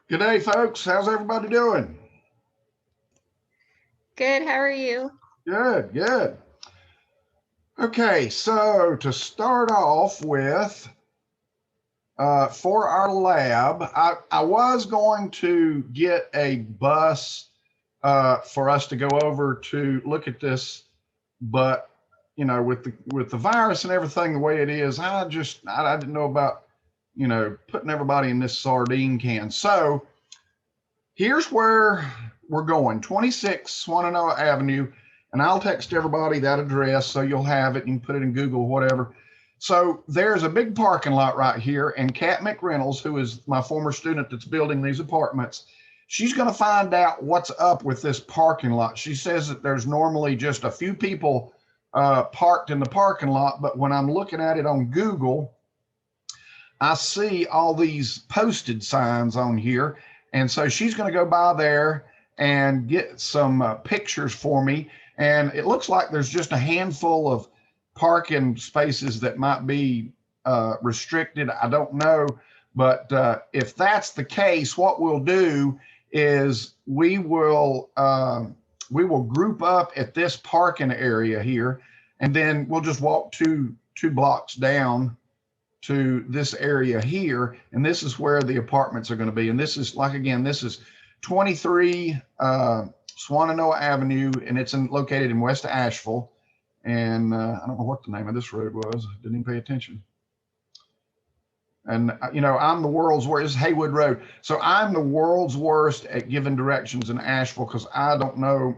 Good day, folks. How's everybody doing? Good, how are you? Good, good. Okay, so to start off with, for our lab, I was going to get a bus for us to go over to look at this, but with the virus and everything the way it is, I didn't know about putting everybody in this sardine can. So here's where we're going: 26 Swannanoa Avenue, and I'll text everybody that address so you'll have it. You can put it in Google, whatever. So there's a big parking lot right here, and Kat McReynolds, who is my former student that's building these apartments, she's going to find out what's up with this parking lot. She says that there's normally just a few people parked in the parking lot, but when I'm looking at it on Google, I see all these posted signs on here. And so she's going to go by there and get some pictures for me. And it looks like there's just a handful of parking spaces that might be restricted. I don't know. But if that's the case, what we'll do is we will group up at this parking area here, and then we'll just walk two blocks down to this area here, and this is where the apartments are going to be. And this is, like, again, this is 23 Swannanoa Avenue, and it's located in West Asheville. And I don't know what the name of this road was. I didn't even pay attention. And I'm the world's worst. This is Haywood Road. So I'm the world's worst at giving directions in Asheville because I don't know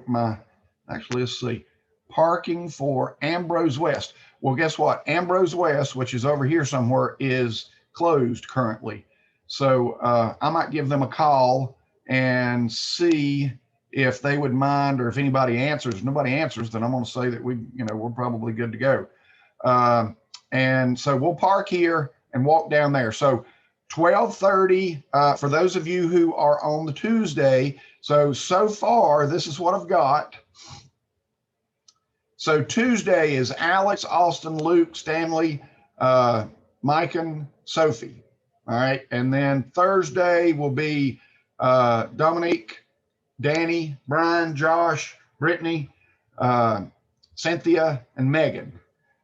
actually, let's see. Parking for Ambrose West. Well, guess what? Ambrose West, which is over here somewhere, is closed currently. So I might give them a call and see if they would mind, or if anybody answers. If nobody answers, then I'm going to say that we're probably good to go. And so we'll park here and walk down there. So 12:30 for those of you who are on the Tuesday. So far, this is what I've got. So Tuesday is Alex, Austin, Luke, Stanley, Mike, and Sophie. All right. And then Thursday will be Dominique, Danny, Brian, Josh, Brittany, Cynthia, and Megan.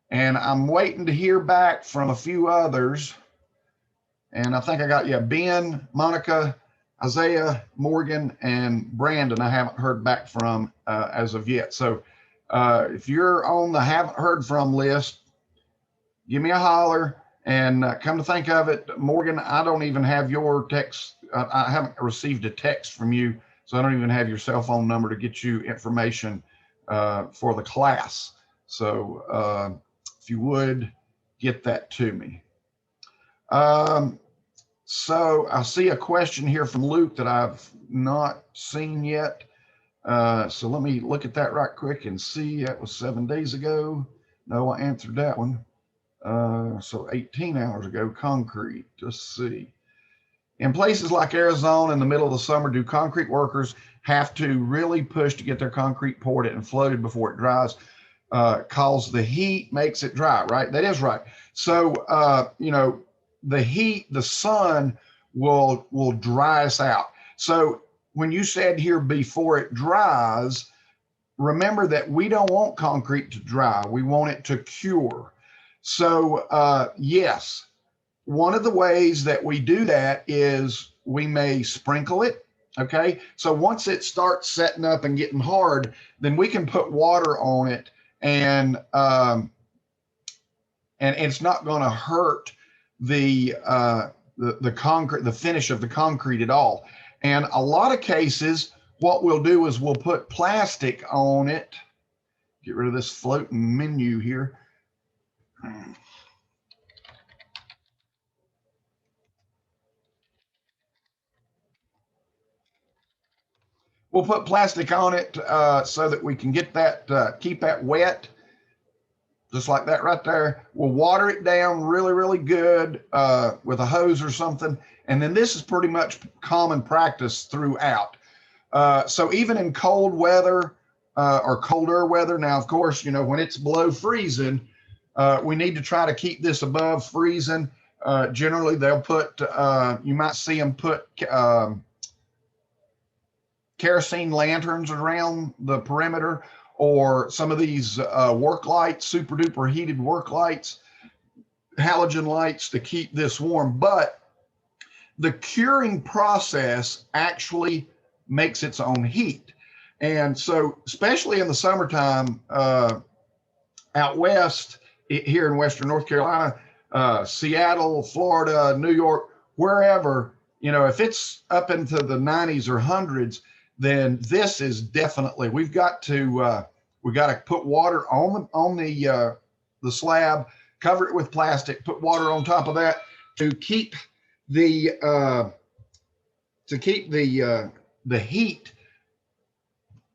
And I'm waiting to hear back from a few others. And I think I got, Ben, Monica, Isaiah, Morgan, and Brandon I haven't heard back from as of yet. So if you're on the haven't heard from list, give me a holler. And come to think of it, Morgan, I don't even have your text. I haven't received a text from you, so I don't even have your cell phone number to get you information for the class. So if you would, get that to me. So I see a question here from Luke that I've not seen yet. So let me look at that right quick and see. That was 7 days ago. No, I answered that one. So 18 hours ago, concrete. Let's see. In places like Arizona in the middle of the summer, do concrete workers have to really push to get their concrete poured and floated before it dries? Cause the heat makes it dry, right? That is right. So, the heat, the sun will dry us out. So when you said here before it dries, remember that we don't want concrete to dry. We want it to cure. So yes, one of the ways that we do that is we may sprinkle it. Okay. So once it starts setting up and getting hard, then we can put water on it, and it's not going to hurt the concrete, the finish of the concrete at all. And a lot of cases, what we'll do is we'll put plastic on it. Get rid of this floating menu here. We'll put plastic on it so that we can get that, keep that wet, just like that right there. We'll water it down really, really good with a hose or something. And then this is pretty much common practice throughout. So even in cold weather or colder weather, now, of course, when it's below freezing, we need to try to keep this above freezing. Generally, they'll put, you might see them put kerosene lanterns around the perimeter, or some of these work lights, super duper heated work lights, halogen lights to keep this warm. But the curing process actually makes its own heat. And so, especially in the summertime, out west, here in Western North Carolina, Seattle, Florida, New York, wherever, you know, if it's up into the 90s or hundreds, then this is definitely, we've got to put water on the slab, cover it with plastic, put water on top of that to keep the heat,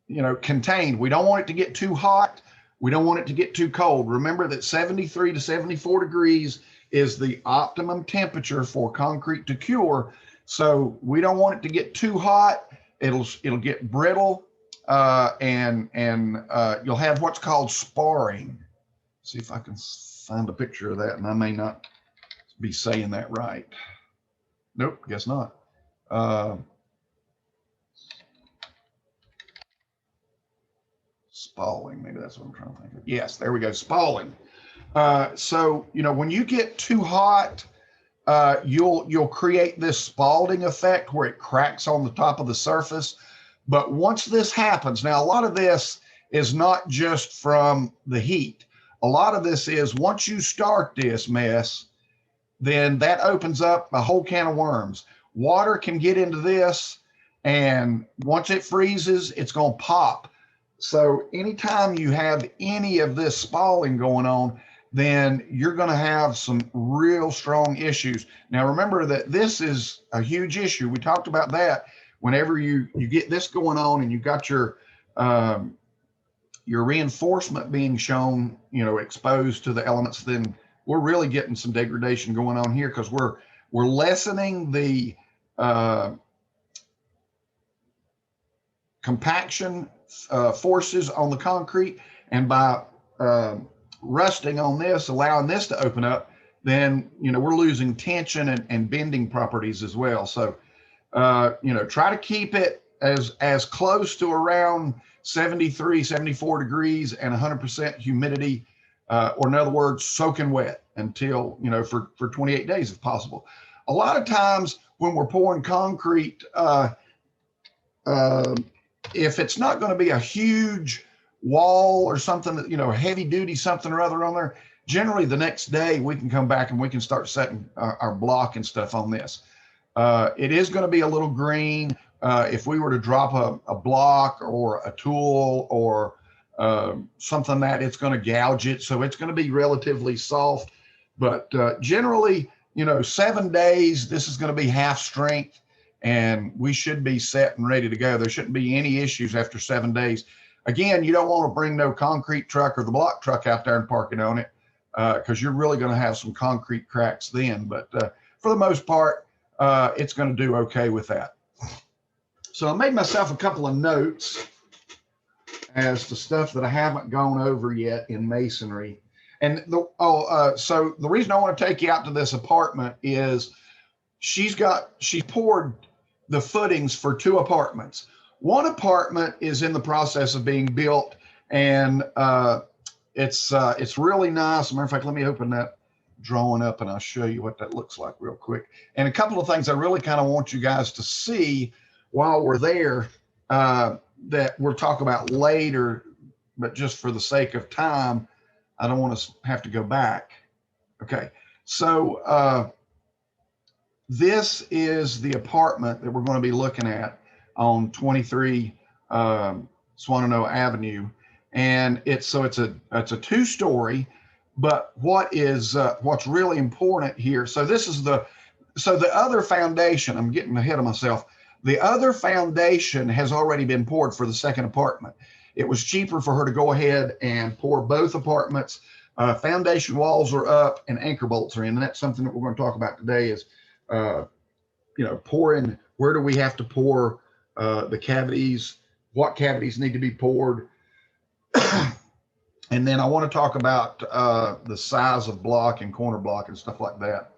you know, contained. We don't want it to get too hot. We don't want it to get too cold. Remember that 73 to 74 degrees is the optimum temperature for concrete to cure. So we don't want it to get too hot. It'll get brittle, and you'll have what's called sparring. See if I can find a picture of that, and I may not be saying that right. Nope, guess not. Spalling, maybe that's what I'm trying to think of. Yes, there we go, spalling. So, you know, when you get too hot, you'll create this spalding effect where it cracks on the top of the surface. But once this happens, now a lot of this is not just from the heat. A lot of this is once you start this mess, then that opens up a whole can of worms. Water can get into this, and once it freezes, it's going to pop. So anytime you have any of this spalling going on, then you're going to have some real strong issues. Now, remember that this is a huge issue. We talked about that. Whenever you get this going on and you've got your reinforcement being shown, you know, exposed to the elements, then we're really getting some degradation going on here, because we're lessening the compaction forces on the concrete, and by rusting on this, allowing this to open up, then, you know, we're losing tension and bending properties as well. So, you know, try to keep it as close to around 73, 74 degrees and 100% humidity, or in other words, soaking wet until, you know, for 28 days if possible. A lot of times when we're pouring concrete, if it's not going to be a huge wall or something that, you know, heavy duty something or other on there, generally the next day we can come back and we can start setting our block and stuff on this. It is going to be a little green. If we were to drop a block or a tool or something, that it's going to gouge it. So it's going to be relatively soft, but generally, you know, 7 days, this is going to be half strength, and we should be set and ready to go. There shouldn't be any issues after 7 days. Again, you don't want to bring no concrete truck or the block truck out there and park it on it, because you're really going to have some concrete cracks then. But for the most part, it's going to do okay with that. So I made myself a couple of notes as to stuff that I haven't gone over yet in masonry. And so the reason I want to take you out to this apartment is she poured the footings for 2 apartments. One apartment is in the process of being built, and it's really nice. As a matter of fact, let me open that drawing up and I'll show you what that looks like real quick. And a couple of things I really kind of want you guys to see while we're there, that we'll talk about later, but just for the sake of time, I don't want to have to go back. Okay, so this is the apartment that we're going to be looking at on 23 Swannanoa Avenue, and it's a 2-story. But what's really important here, so this is the other foundation. I'm getting ahead of myself. The other foundation has already been poured for the second apartment. It was cheaper for her to go ahead and pour both apartments. Foundation walls are up and anchor bolts are in, and that's something that we're going to talk about today is, you know, pouring. Where do we have to pour the cavities? What cavities need to be poured? And then I want to talk about the size of block and corner block and stuff like that.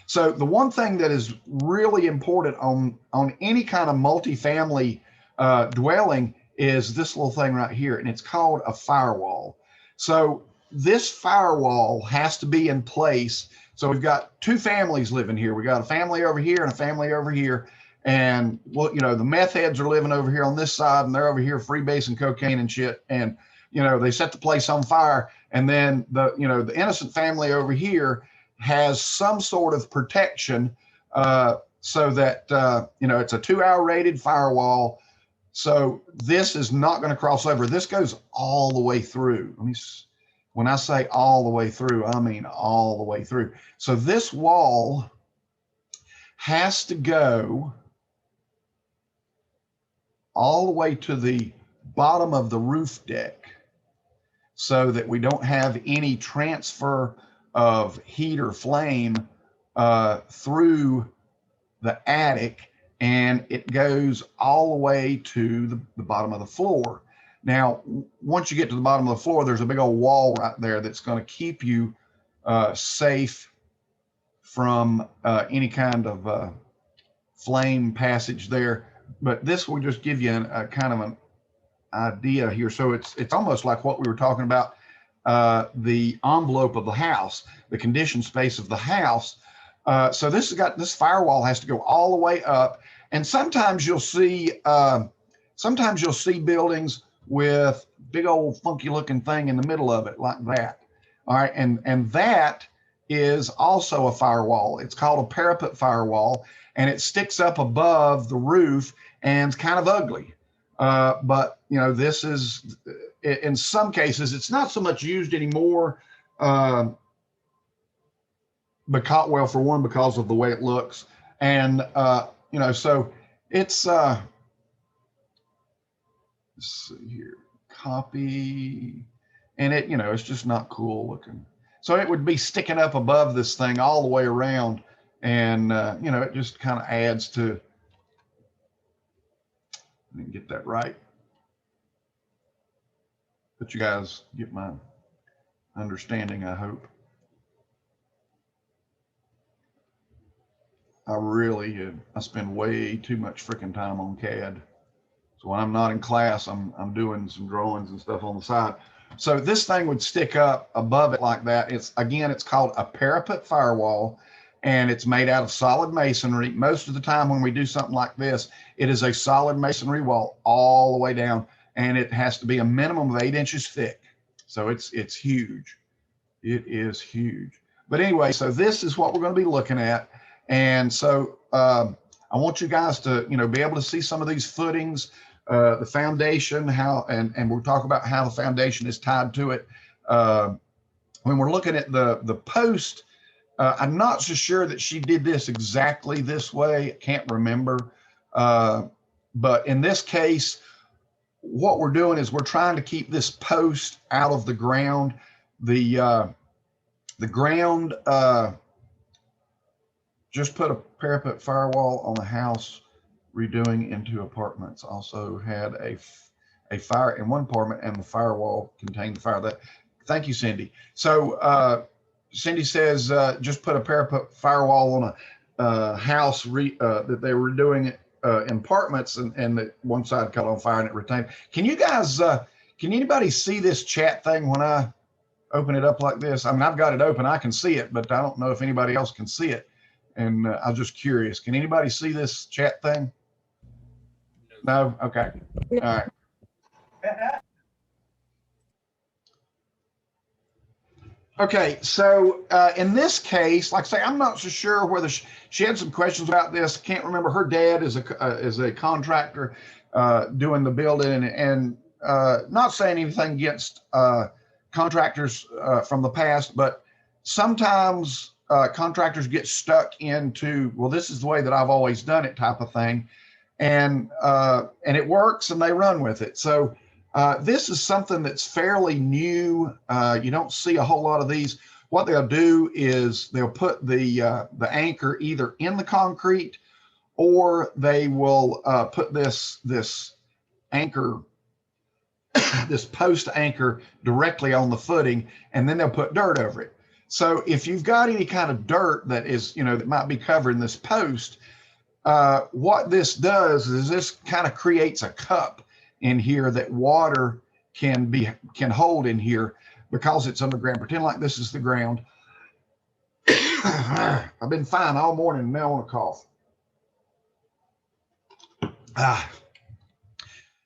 So the one thing that is really important on any kind of multifamily dwelling is this little thing right here, and it's called a firewall. So this firewall has to be in place. So we've got two families living here. We got a family over here and a family over here. And well, you know, the meth heads are living over here on this side, and they're over here freebasing cocaine and shit. And, you know, they set the place on fire. And then the, you know, the innocent family over here has some sort of protection so that, you know, it's a 2-hour rated firewall. So this is not going to cross over. This goes all the way through. When I say all the way through, I mean all the way through. So this wall has to go all the way to the bottom of the roof deck so that we don't have any transfer of heat or flame through the attic, and it goes all the way to the bottom of the floor. Now, once you get to the bottom of the floor, there's a big old wall right there that's going to keep you safe from any kind of flame passage there. But this will just give you a kind of an idea here. So it's almost like what we were talking about, the envelope of the house, the conditioned space of the house. So this firewall has to go all the way up. And sometimes you'll see buildings with big old funky looking thing in the middle of it like that. All right, and that is also a firewall. It's called a parapet firewall, and it sticks up above the roof and it's kind of ugly. But you know, this is, in some cases, it's not so much used anymore. Because, well, for one, because of the way it looks, and you know, so it's let's see here, copy, and it, you know, it's just not cool looking. So it would be sticking up above this thing all the way around, and you know, it just kind of adds to. I didn't get that right, but you guys get my understanding, I hope. I spend way too much freaking time on CAD. So when I'm not in class, I'm doing some drawings and stuff on the side. So this thing would stick up above it like that. It's called a parapet firewall, and it's made out of solid masonry. Most of the time when we do something like this, it is a solid masonry wall all the way down, and it has to be a minimum of 8 inches thick. So it's huge. It is huge. But anyway, so this is what we're going to be looking at. And so I want you guys to, you know, be able to see some of these footings, the foundation, and we'll talk about how the foundation is tied to it. When we're looking at the post, I'm not so sure that she did this exactly this way. I can't remember. But in this case, what we're doing is we're trying to keep this post out of the ground. The ground, just put a parapet firewall on the house, redoing into apartments. Also had a fire in one apartment, and the firewall contained the fire. Thank you, Cindy. So Cindy says just put a parapet firewall on a house that they were doing in apartments, and the one side caught on fire and it retained. Can you guys? Can anybody see this chat thing when I open it up like this? I mean, I've got it open. I can see it, but I don't know if anybody else can see it. And I was just curious. Can anybody see this chat thing? No? Okay. All right. Okay, so in this case, like I say, I'm not so sure whether she had some questions about this. Can't remember. Her dad is a contractor doing the building, and not saying anything against contractors from the past, but sometimes contractors get stuck into, well, this is the way that I've always done it type of thing, and it works and they run with it. So this is something that's fairly new. You don't see a whole lot of these. What they'll do is they'll put the anchor either in the concrete, or they will put this anchor, this post anchor directly on the footing, and then they'll put dirt over it. So if you've got any kind of dirt that is, you know, that might be covering this post, What this does is this kind of creates a cup in here that water can hold in here because it's underground. Pretend like this is the ground. I've been fine all morning and now I want to cough.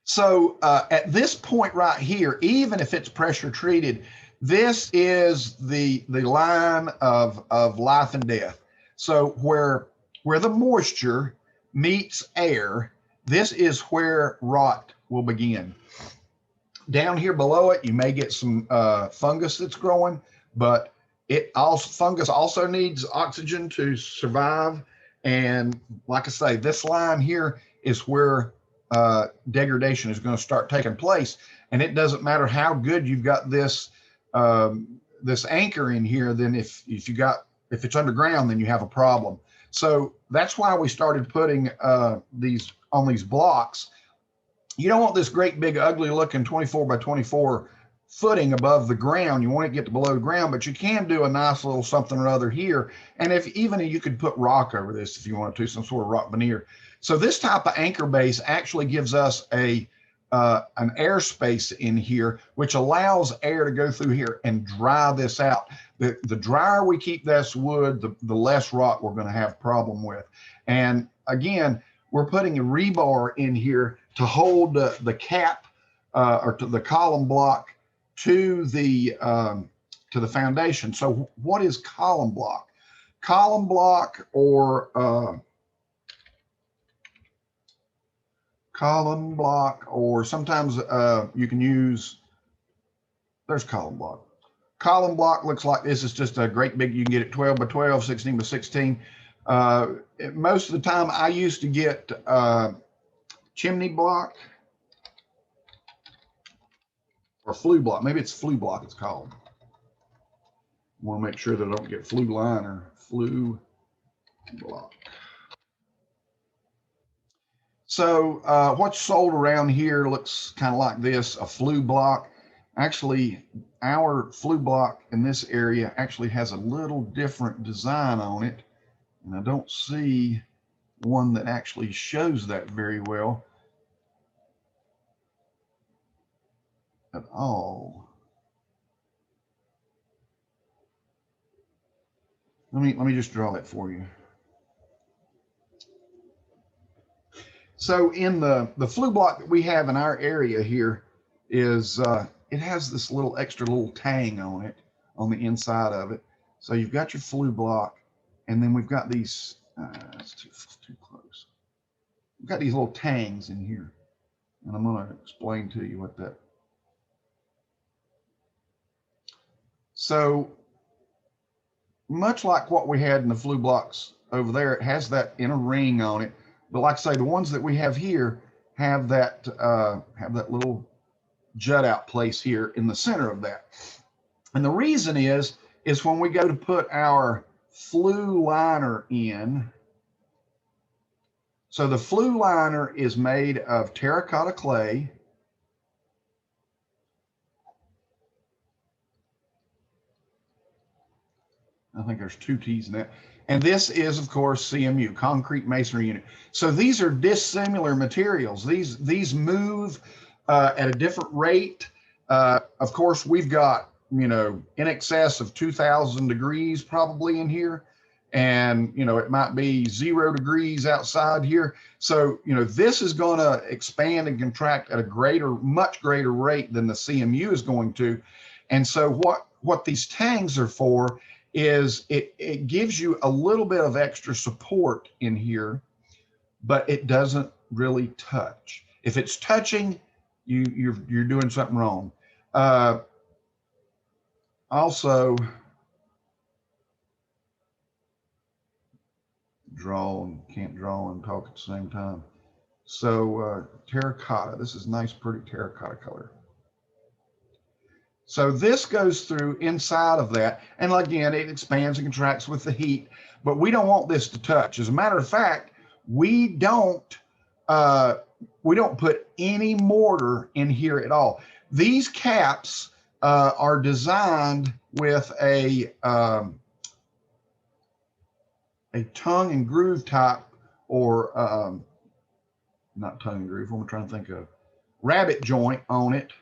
So at this point right here, even if it's pressure treated, this is the line of life and death. So where the moisture meets air, this is where rot will begin. Down here below it, you may get some fungus that's growing, but fungus also needs oxygen to survive. And like I say, this line here is where degradation is going to start taking place. And it doesn't matter how good you've got this this anchor in here, then if it's underground, then you have a problem. So that's why we started putting these on these blocks. You don't want this great big ugly looking 24 by 24 footing above the ground. You want to get to below the ground, but you can do a nice little something or other here. And if even you could put rock over this if you want to, some sort of rock veneer. So this type of anchor base actually gives us an airspace in here, which allows air to go through here and dry this out. The drier we keep this wood, the less rot we're going to have problem with. And again, we're putting a rebar in here to hold the cap or to the column block to the foundation. So what is column block? Column block or sometimes you can use, there's column block. Column block looks like this. Is just a great big, you can get it 12 by 12, 16 by 16. Most of the time I used to get chimney block or flue block. Maybe it's flue block it's called. I want to make sure that I don't get flue line or flue block. So what's sold around here looks kind of like this, a flue block. Actually, our flue block in this area actually has a little different design on it. And I don't see one that actually shows that very well at all. Let me just draw it for you. So in the flue block that we have in our area here is it has this little extra little tang on it on the inside of it. So you've got your flue block, and then we've got these. That's too close. We've got these little tangs in here, and I'm going to explain to you what that. So much like what we had in the flue blocks over there, it has that inner ring on it. But like I say, the ones that we have here have that little jut out place here in the center of that. And the reason is when we go to put our flue liner in. So the flue liner is made of terracotta clay. I think there's two T's in that. And this is, of course, CMU, concrete masonry unit. So these are dissimilar materials. These move at a different rate. Of course, we've got, in excess of 2,000 degrees probably in here. And, it might be 0 degrees outside here. So, this is going to expand and contract at a much greater rate than the CMU is going to. And so what these tangs are for is it gives you a little bit of extra support in here, but it doesn't really touch. If it's touching, you're doing something wrong. Also, can't draw and talk at the same time. So terracotta, this is nice, pretty terracotta color. So this goes through inside of that. And again, it expands and contracts with the heat, but we don't want this to touch. As a matter of fact, we don't put any mortar in here at all. These caps are designed with a tongue and groove type or not tongue and groove. I'm trying to think of rabbit joint on it.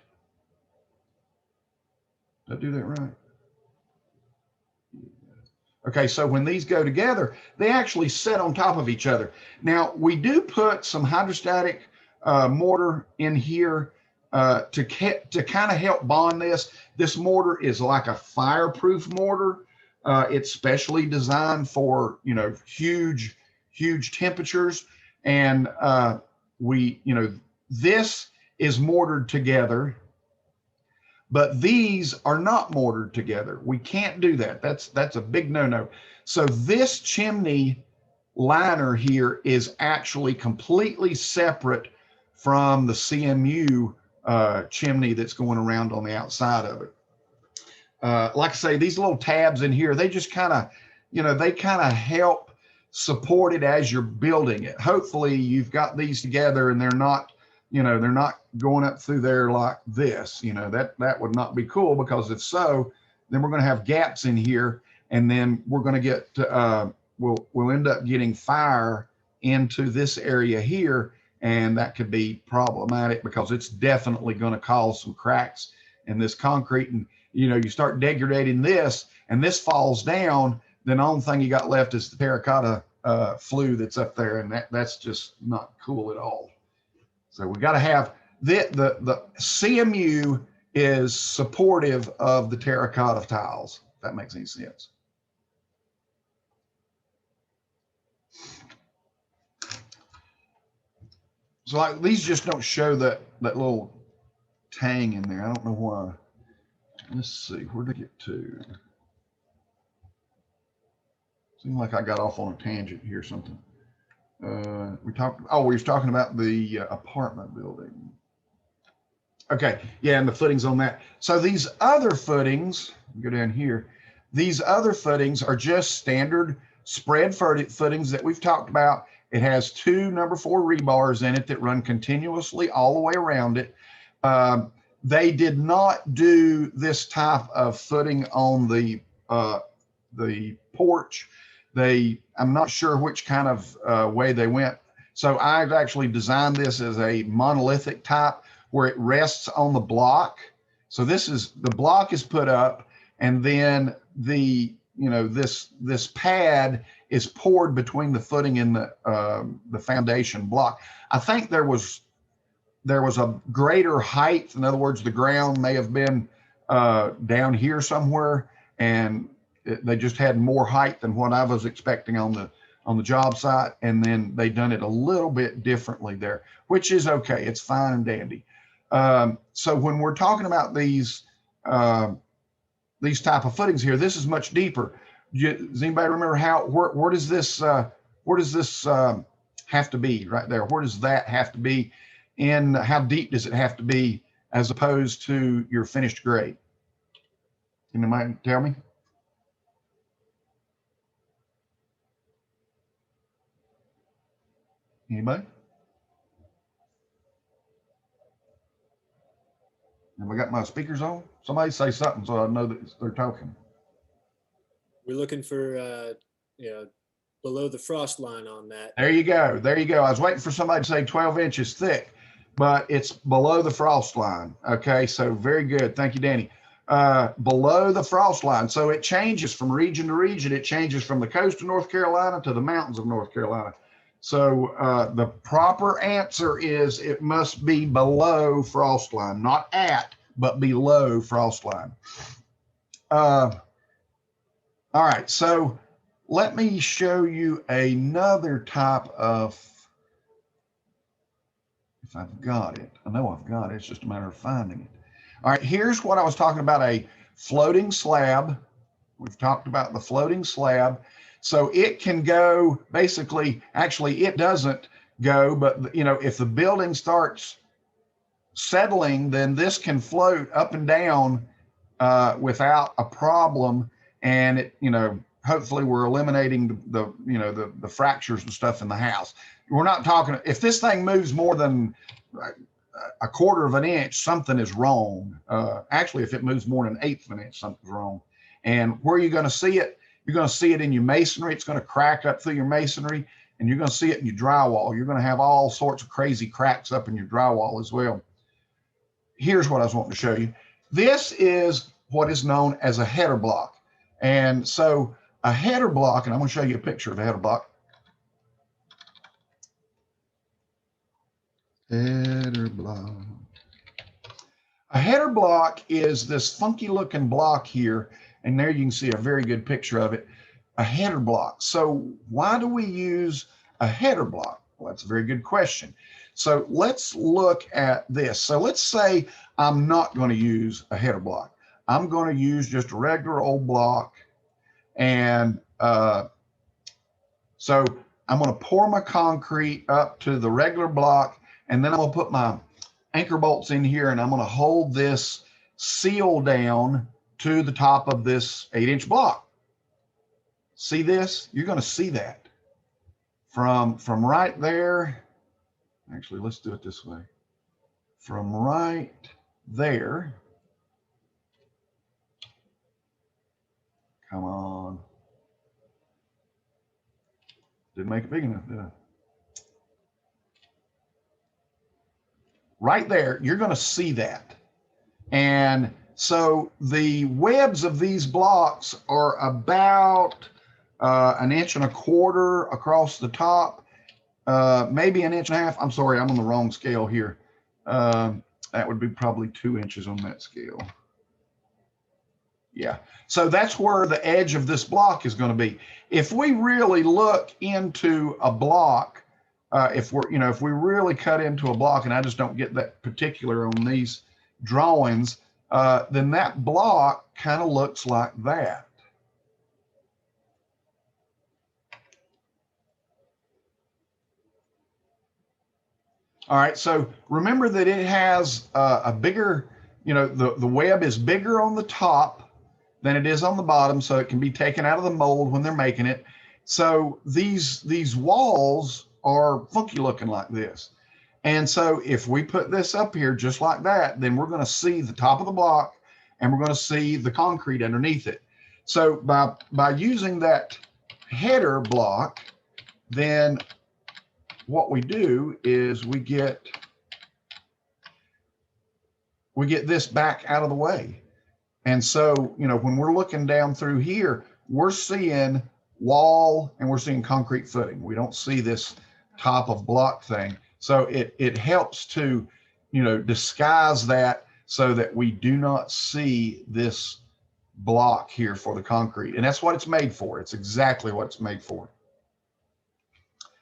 Did I do that right? Okay, so when these go together, they actually sit on top of each other. Now, we do put some hydrostatic mortar in here to kind of help bond this. This mortar is like a fireproof mortar. It's specially designed for, you know, huge temperatures. And this is mortared together, but these are not mortared together. We can't do that. That's a big no-no. So this chimney liner here is actually completely separate from the CMU chimney that's going around on the outside of it. Like I say, these little tabs in here, they just kind of, they kind of help support it as you're building it. Hopefully you've got these together and they're not, they're not going up through there like this. That would not be cool, because if so, then we're going to have gaps in here, and then we're going to get, we'll end up getting fire into this area here, and that could be problematic because it's definitely going to cause some cracks in this concrete. And you start degrading this, and this falls down, then the only thing you got left is the terracotta flue that's up there, and that's just not cool at all. So we got to have the CMU is supportive of the terracotta tiles, if that makes any sense. So like these just don't show that little tang in there. I don't know why. Let's see, where did I get to? Seems like I got off on a tangent here or something. We were talking about the apartment building. Okay, yeah, and the footings on that. So these other footings, go down here, these other footings are just standard spread footings that we've talked about. It has 2 number 4 rebars in it that run continuously all the way around it. They did not do this type of footing on the porch. I'm not sure which kind of way they went. So I've actually designed this as a monolithic type where it rests on the block. So the block is put up, and then this pad is poured between the footing and the foundation block. I think there was a greater height. In other words, the ground may have been down here somewhere, and they just had more height than what I was expecting on the job site, and then they done it a little bit differently there, which is okay. It's fine and dandy. So when we're talking about these type of footings here, this is much deeper. Does anybody remember where does this have to be right there? Where does that have to be, and how deep does it have to be as opposed to your finished grade? Can anybody tell me? Anybody? Have I got my speakers on? Somebody say something so I know that they're talking. We're looking for, below the frost line on that. There you go. There you go. I was waiting for somebody to say 12 inches thick, but it's below the frost line. Okay, so very good. Thank you, Danny. Below the frost line. So it changes from region to region. It changes from the coast of North Carolina to the mountains of North Carolina. So the proper answer is it must be below frost line, not at, but below frost line. All right, so let me show you another type of, if I've got it. I know I've got it, it's just a matter of finding it. All right, here's what I was talking about, a floating slab. We've talked about the floating slab. So it can go, basically, actually it doesn't go, but if the building starts settling, then this can float up and down without a problem. And it, hopefully we're eliminating the fractures and stuff in the house. We're not talking, if this thing moves more than a quarter of an inch, something is wrong. Actually, if it moves more than 1/8 of an inch, something's wrong. And where are you going to see it? You're going to see it in your masonry. It's going to crack up through your masonry. and you're going to see it in your drywall. You're going to have all sorts of crazy cracks up in your drywall as well. Here's what I was wanting to show you. This is what is known as a header block. And so a header block, and I'm going to show you a picture of a header block. Header block. A header block is this funky looking block here, and there you can see a very good picture of it. A header block. So why do we use a header block? Well, that's a very good question. So let's look at this. So let's say I'm not going to use a header block. I'm going to use just a regular old block. And so I'm going to pour my concrete up to the regular block, and then I'm going to put my anchor bolts in here, and I'm going to hold this sill down to the top of this 8-inch block. See this? You're going to see that from right there. Actually, let's do it this way. From right there. Come on. Didn't make it big enough, did I? Right there, you're going to see that. And so the webs of these blocks are about 1.25 inches across the top, maybe 1.5 inches. I'm sorry, I'm on the wrong scale here. That would be probably 2 inches on that scale. Yeah, so that's where the edge of this block is going to be. If we really look into a block, if we really cut into a block, and I just don't get that particular on these drawings, then that block kind of looks like that. All right, so remember that it has a bigger, the web is bigger on the top than it is on the bottom, so it can be taken out of the mold when they're making it. So these walls are funky looking like this. And so if we put this up here just like that, then we're going to see the top of the block, and we're going to see the concrete underneath it. So by using that header block, then what we do is we get this back out of the way. And so, when we're looking down through here, we're seeing wall and we're seeing concrete footing. We don't see this top of block thing. So it helps to, disguise that so that we do not see this block here for the concrete. And that's what it's made for. It's exactly what it's made for.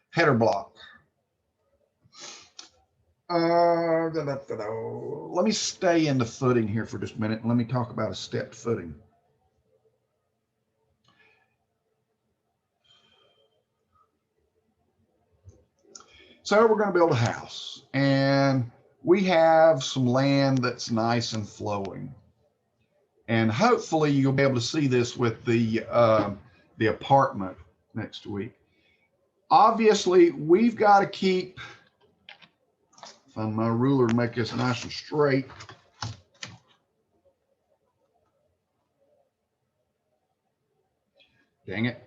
Header block. Let me stay in the footing here for just a minute, and let me talk about a stepped footing. So we're going to build a house, and we have some land that's nice and flowing. And hopefully you'll be able to see this with the apartment next week. Obviously, we've got to keep, find my ruler to make this nice and straight. Dang it.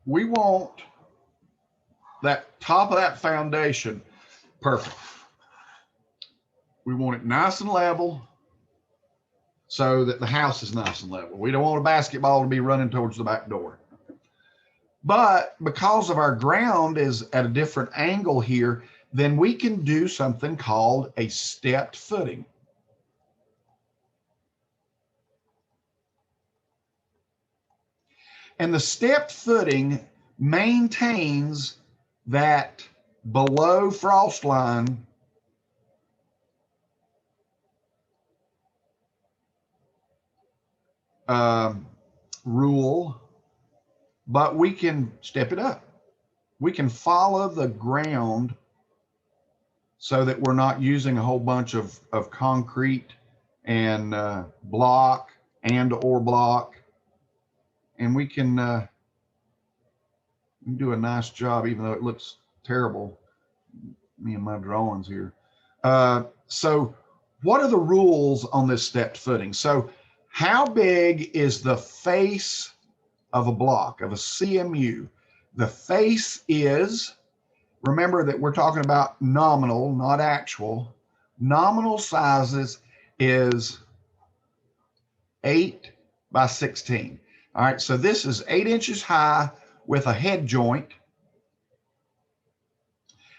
We want that top of that foundation perfect. We want it nice and level so that the house is nice and level. We don't want a basketball to be running towards the back door. But because of our ground is at a different angle here, then we can do something called a stepped footing. And the stepped footing maintains that below frost line rule, but we can step it up. We can follow the ground so that we're not using a whole bunch of concrete and block or block. And we can do a nice job, even though it looks terrible, me and my drawings here. So what are the rules on this stepped footing? So how big is the face of a block, of a CMU. The face is, remember that we're talking about nominal, not actual. Nominal sizes is 8 by 16. All right, so this is 8 inches high with a head joint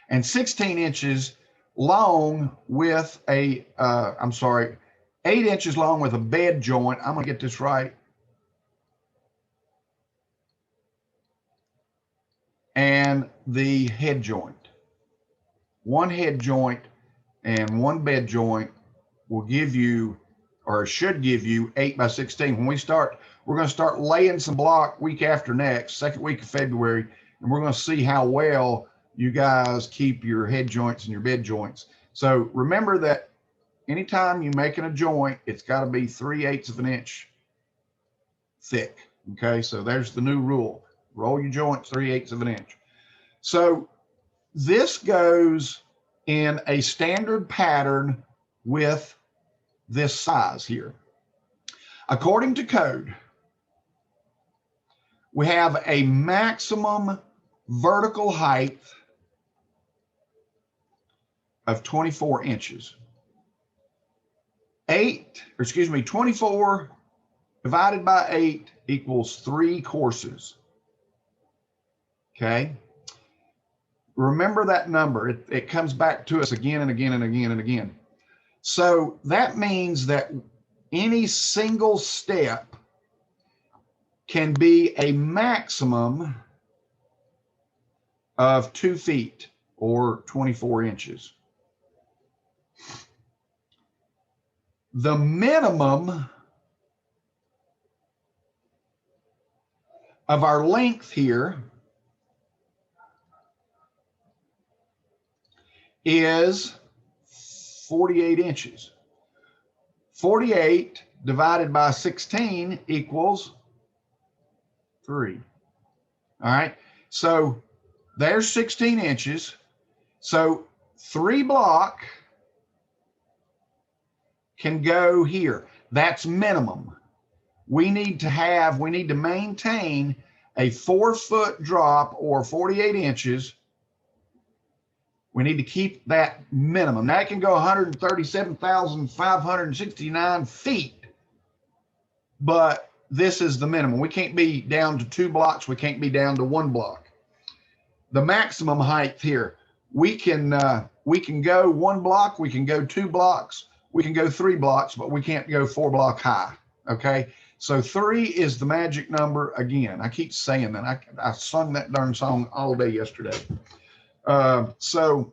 and 16 inches long with a, 8 inches long with a bed joint. I'm gonna get this right. And the head joint. One head joint and one bed joint will give you, or should give you, 8 by 16. When we start, we're going to start laying some block week after next, second week of February, and we're going to see how well you guys keep your head joints and your bed joints. So remember that anytime you're making a joint, it's got to be 3/8 of an inch thick. Okay, so there's the new rule. Roll your joints 3/8 of an inch. So this goes in a standard pattern with this size here. According to code, we have a maximum vertical height of 24 inches. 24 divided by 8 equals 3 courses. Okay. Remember that number. It comes back to us again and again and again and again. So that means that any single step can be a maximum of 2 feet or 24 inches. The minimum of our length here is 48 inches. 48 divided by 16 equals 3. All right, so there's 16 inches. So 3 block can go here. That's minimum. We need to maintain a 4-foot drop or 48 inches. We need to keep that minimum. Now it can go 137,569 feet, but this is the minimum. We can't be down to 2 blocks. We can't be down to 1 block. The maximum height here, we can go 1 block, we can go 2 blocks, we can go 3 blocks, but we can't go 4 block high. Okay, so 3 is the magic number. Again, I keep saying that. I sung that darn song all day yesterday. So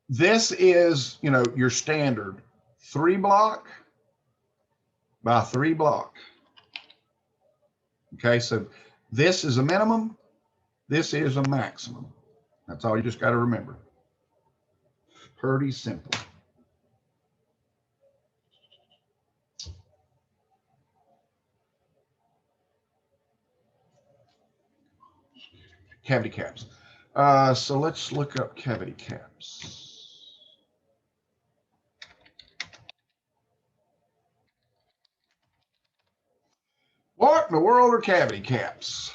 this is, your standard 3 block by 3 block. Okay, so this is a minimum. This is a maximum. That's all you just got to remember. Pretty simple. Cavity caps. So let's look up cavity caps. What in the world are cavity caps?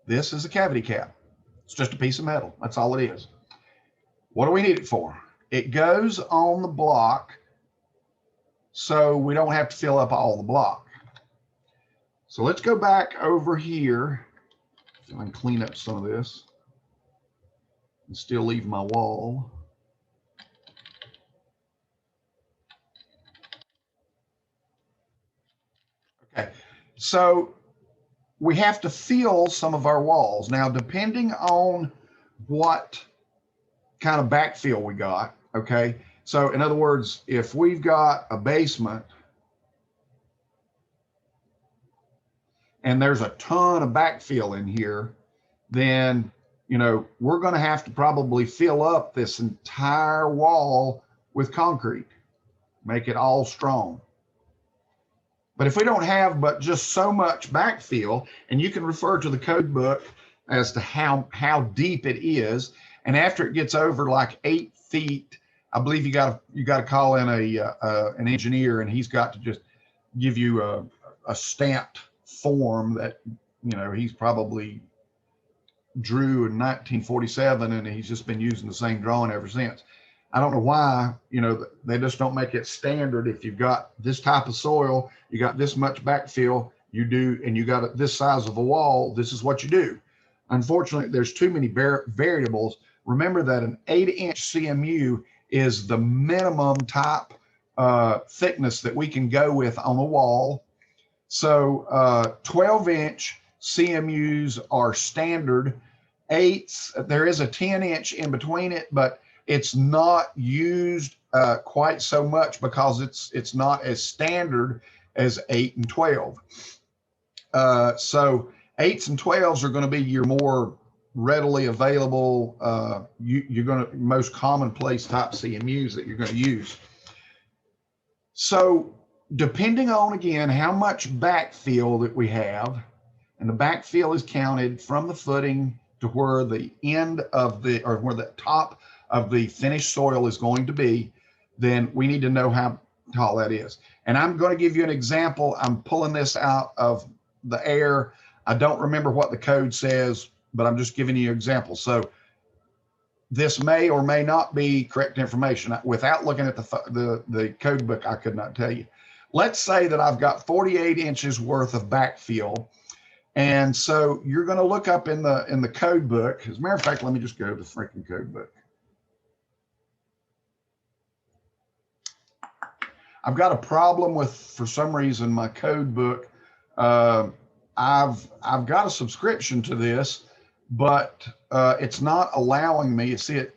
This is a cavity cap. It's just a piece of metal. That's all it is. What do we need it for? It goes on the block so we don't have to fill up all the block. So let's go back over here. I can clean up some of this and still leave my wall. Okay, so we have to fill some of our walls. Now, depending on what kind of backfill we got, okay? So in other words, if we've got a basement and there's a ton of backfill in here, then, we're going to have to probably fill up this entire wall with concrete, make it all strong. But if we don't have but just so much backfill, and you can refer to the code book as to how deep it is, and after it gets over like 8 feet, I believe you got to call in an engineer, and he's got to just give you a stamped form that, you know, he's probably drew in 1947, and he's just been using the same drawing ever since. I don't know why, you know, they just don't make it standard. If you've got this type of soil, you got this much backfill, you do, and you got this size of a wall, this is what you do. Unfortunately, there's too many variables. Remember that an 8-inch CMU is the minimum type thickness that we can go with on a wall. So 12-inch CMUs are standard. 8s, there is a 10-inch in between it, but it's not used quite so much because it's not as standard as 8 and 12. So 8s and 12s are going to be your more readily available, you're going to most commonplace type CMUs that you're going to use. So depending on, again, how much backfill that we have, and the backfill is counted from the footing to where the end of the, or where the top of the finished soil is going to be, then we need to know how tall that is. And I'm going to give you an example. I'm pulling this out of the air. I don't remember what the code says, but I'm just giving you an example. So this may or may not be correct information. Without looking at the code book, I could not tell you. Let's say that I've got 48 inches worth of backfill. And so you're going to look up in the code book. As a matter of fact, let me just go to the freaking code book. I've got a problem with, for some reason, my code book. I've got a subscription to this, but it's not allowing me. You see it?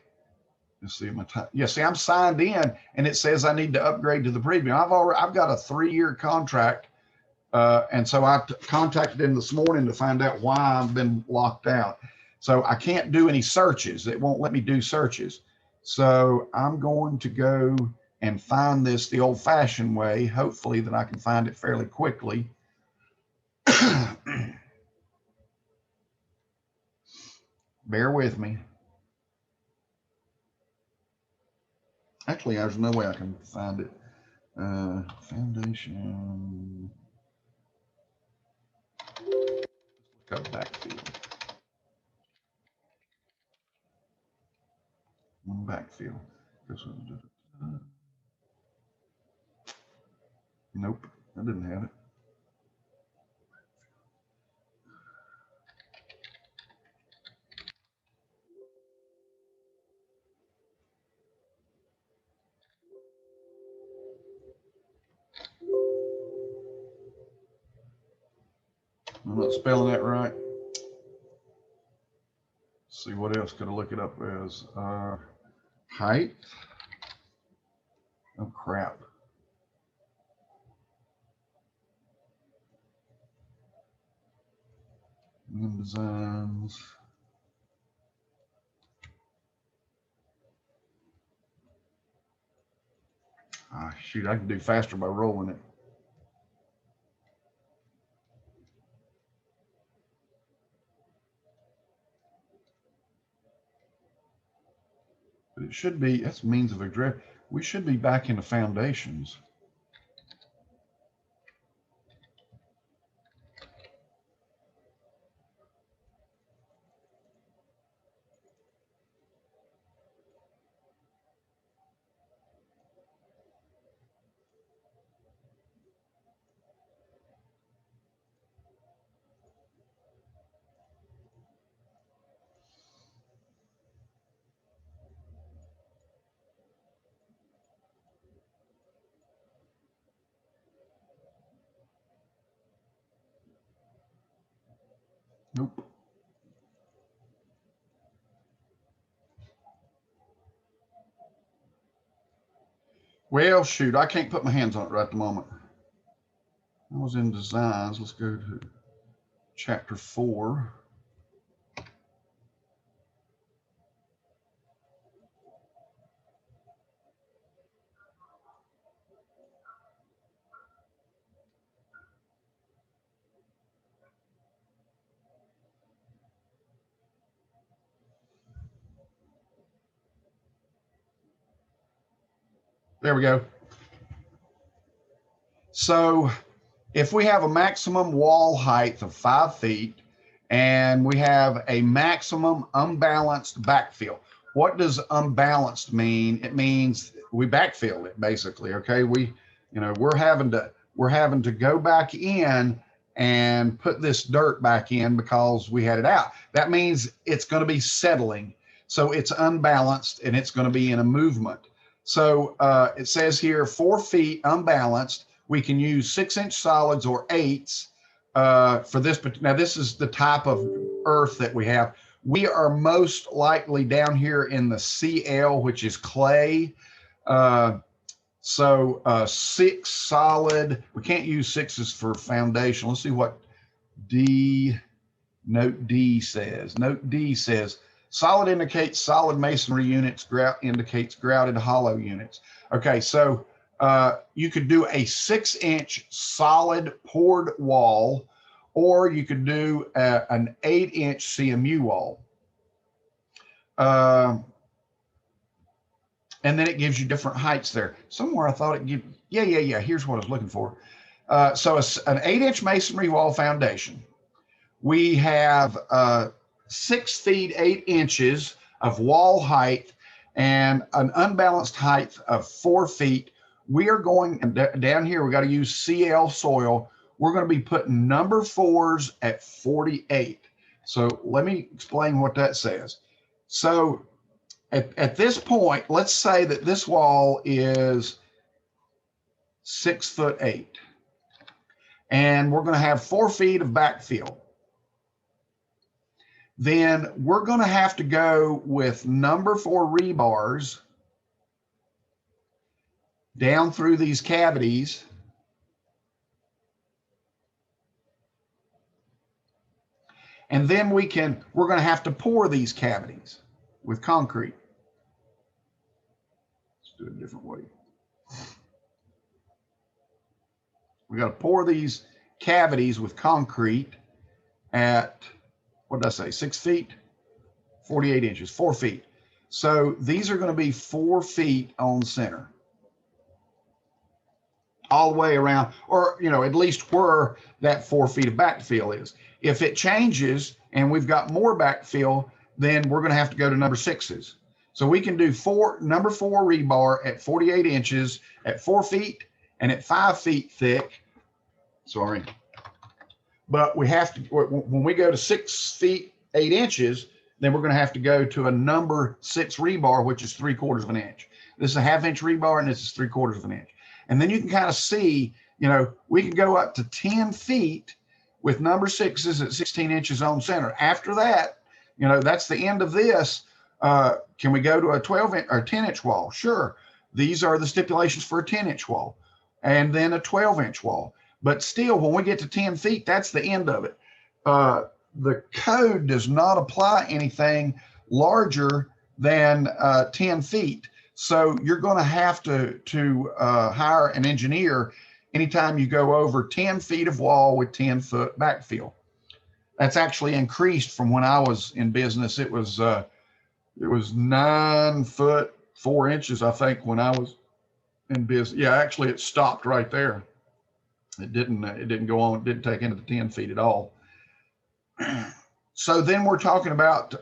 You see my time? Yeah. See, I'm signed in, and it says I need to upgrade to the premium. I've got a 3-year contract, and so I contacted him this morning to find out why I've been locked out. So I can't do any searches. It won't let me do searches. So I'm going to go and find this the old-fashioned way. Hopefully that I can find it fairly quickly. Bear with me. Actually, there's no way I can find it. Foundation. Go backfield. Backfield. Nope, I didn't have it. I'm not spelling that right. Let's see, what else could I look it up as? Height. Oh, crap. Designs. Ah, shoot, I can do faster by rolling it. But it should be, that's means of address. We should be back into foundations. Nope. Well, shoot, I can't put my hands on it right at the moment. I was in designs. Let's go to chapter 4. There we go. So if we have a maximum wall height of 5 feet and we have a maximum unbalanced backfill, what does unbalanced mean? It means we backfill it basically. Okay, we're having to go back in and put this dirt back in because we had it out. That means it's going to be settling. So it's unbalanced and it's going to be in a movement. So it says here 4 feet unbalanced. We can use 6-inch solids or 8s for this. But now this is the type of earth that we have. We are most likely down here in the CL, which is clay. So 6 solid. We can't use 6s for foundation. Let's see what note D says. Note D says solid indicates solid masonry units. Grout indicates grouted hollow units. Okay, so you could do a 6-inch solid poured wall, or you could do an 8-inch CMU wall. And then it gives you different heights there. Somewhere I thought it gave, yeah. Here's what I was looking for. So an 8-inch masonry wall foundation. We have 6 feet 8 inches of wall height and an unbalanced height of 4 feet. We are going down here. We got to use CL soil. We're going to be putting number 4s at 48. So let me explain what that says. So at this point, let's say that this wall is 6'8", and we're going to have 4 feet of backfill. Then we're going to have to go with number 4 rebars down through these cavities. And then we're going to have to pour these cavities with concrete. Let's do it a different way. We got to pour these cavities with concrete at, what did I say, 6 feet, 48 inches, 4 feet. So these are going to be 4 feet on center, all the way around, or, at least where that 4 feet of backfill is. If it changes and we've got more backfill, then we're going to have to go to number 6s. So we can do number 4 rebar at 48 inches at 4 feet and at 5 feet thick. Sorry. But we have to, when we go to 6 feet 8 inches, then we're going to have to go to a number 6 rebar, which is 3/4 of an inch. This is a 1/2-inch rebar and this is 3/4 of an inch. And then you can kind of see, we can go up to 10 feet with number 6s at 16 inches on center. After that, that's the end of this. Can we go to a 12-inch or 10-inch wall? Sure. These are the stipulations for a 10-inch wall and then a 12-inch wall. But still, when we get to 10 feet, that's the end of it. The code does not apply anything larger than 10 feet. So you're going to have to hire an engineer anytime you go over 10 feet of wall with 10-foot backfill. That's actually increased from when I was in business. It was 9 foot 4 inches, I think, when I was in business. Yeah, actually, it stopped right there. It didn't go on. It didn't take into the 10 feet at all. So then we're talking about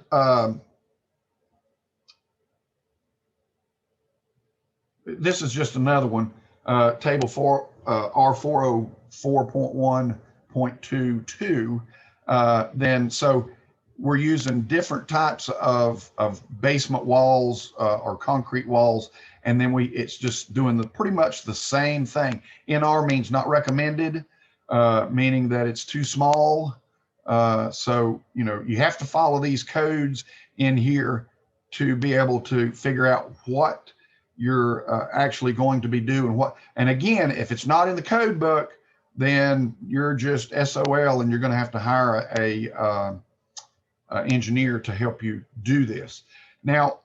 this is just another one, table 4, R404.1.22. Then so we're using different types of basement walls or concrete walls, and then it's just doing pretty much the same thing. NR means not recommended, meaning that it's too small. So you have to follow these codes in here to be able to figure out what you're actually going to be doing. And again, if it's not in the code book, then you're just SOL, and you're going to have to hire a engineer to help you do this. Now,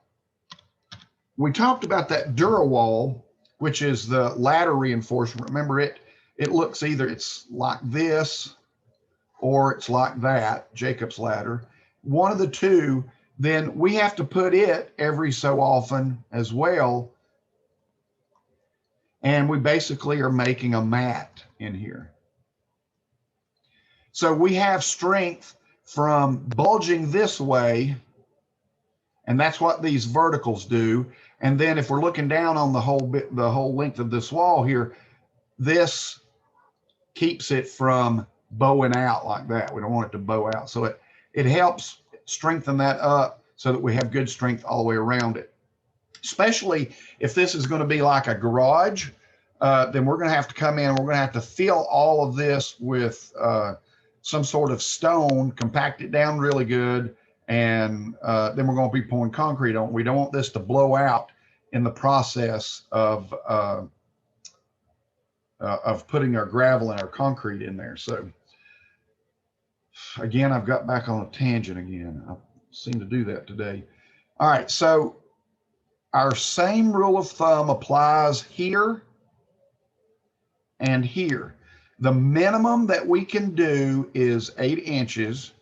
we talked about that Durawall, which is the ladder reinforcement. Remember, it looks either it's like this or it's like that, Jacob's ladder. One of the two. Then we have to put it every so often as well. And we basically are making a mat in here. So we have strength from bulging this way, and that's what these verticals do. And then if we're looking down on the whole length of this wall here, this keeps it from bowing out like that. We don't want it to bow out. So it helps strengthen that up so that we have good strength all the way around it. Especially if this is going to be like a garage, then we're going to have to come in and we're going to have to fill all of this with some sort of stone, compact it down really good, and then we're going to be pouring concrete on. We don't want this to blow out in the process of putting our gravel and our concrete in there. So again, I've got back on a tangent again. I seem to do that today. All right, so our same rule of thumb applies here and here. The minimum that we can do is 8 inches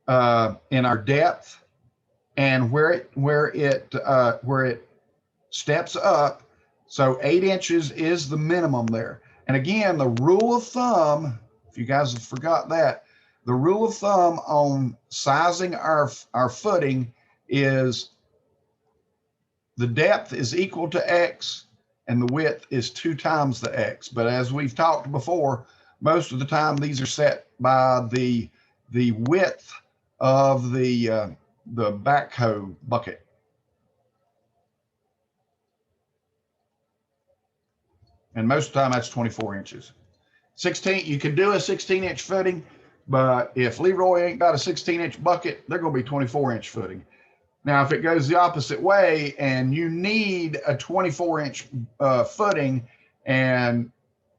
in our depth, and where it steps up. So 8 inches is the minimum there. And again, the rule of thumb, if you guys have forgot that, the rule of thumb on sizing our footing is the depth is equal to X and the width is 2 times the X. But as we've talked before, most of the time these are set by the width of the backhoe bucket. And most of the time that's 24 inches. 16, you can do a 16-inch footing, but if Leroy ain't got a 16-inch bucket, they're going to be 24-inch footing. Now, if it goes the opposite way and you need a 24-inch footing, and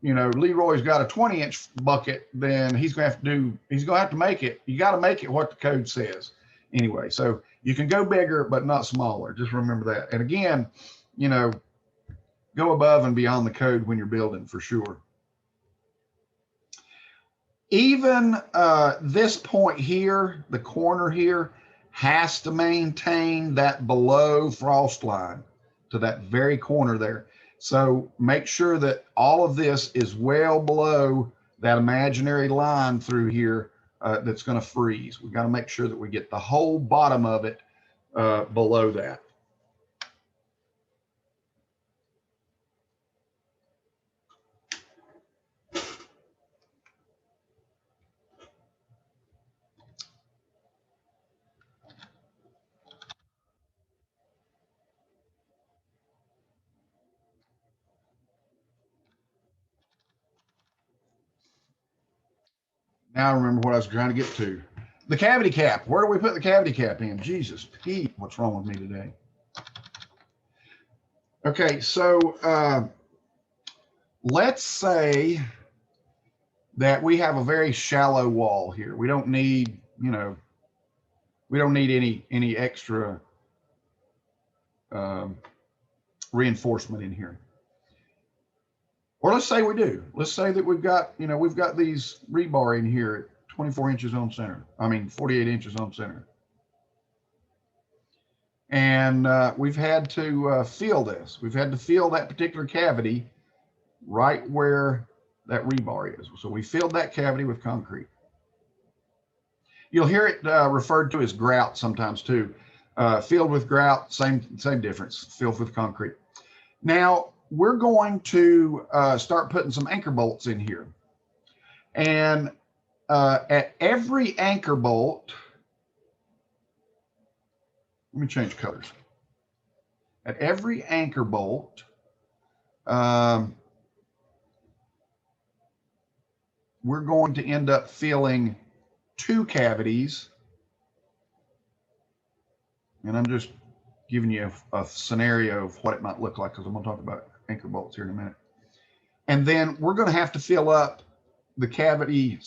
you know Leroy's got a 20-inch bucket, then he's going to have to make it. You got to make it what the code says. Anyway, so you can go bigger, but not smaller. Just remember that. And again, you know, go above and beyond the code when you're building for sure. Even this point here, the corner here, has to maintain that below frost line to that very corner there. So make sure that all of this is well below that imaginary line through here that's going to freeze. We've got to make sure that we get the whole bottom of it below that. Now I remember what I was trying to get to. The cavity cap. Where do we put the cavity cap in? Jesus, Pete, what's wrong with me today? Okay, so let's say that we have a very shallow wall here. We don't need, you know, we don't need any extra reinforcement in here. Or let's say we do. Let's say that we've got, you know, we've got these rebar in here at 24 inches on center. I mean, 48 inches on center. And we've had to fill this. We've had to fill that particular cavity right where that rebar is. So we filled that cavity with concrete. You'll hear it referred to as grout sometimes too. Filled with grout, same difference, filled with concrete. Now, we're going to start putting some anchor bolts in here. And at every anchor bolt, let me change colors. At every anchor bolt, we're going to end up filling 2 cavities. And I'm just giving you a scenario of what it might look like, because I'm going to talk about anchor bolts here in a minute. And then we're going to have to fill up the cavity,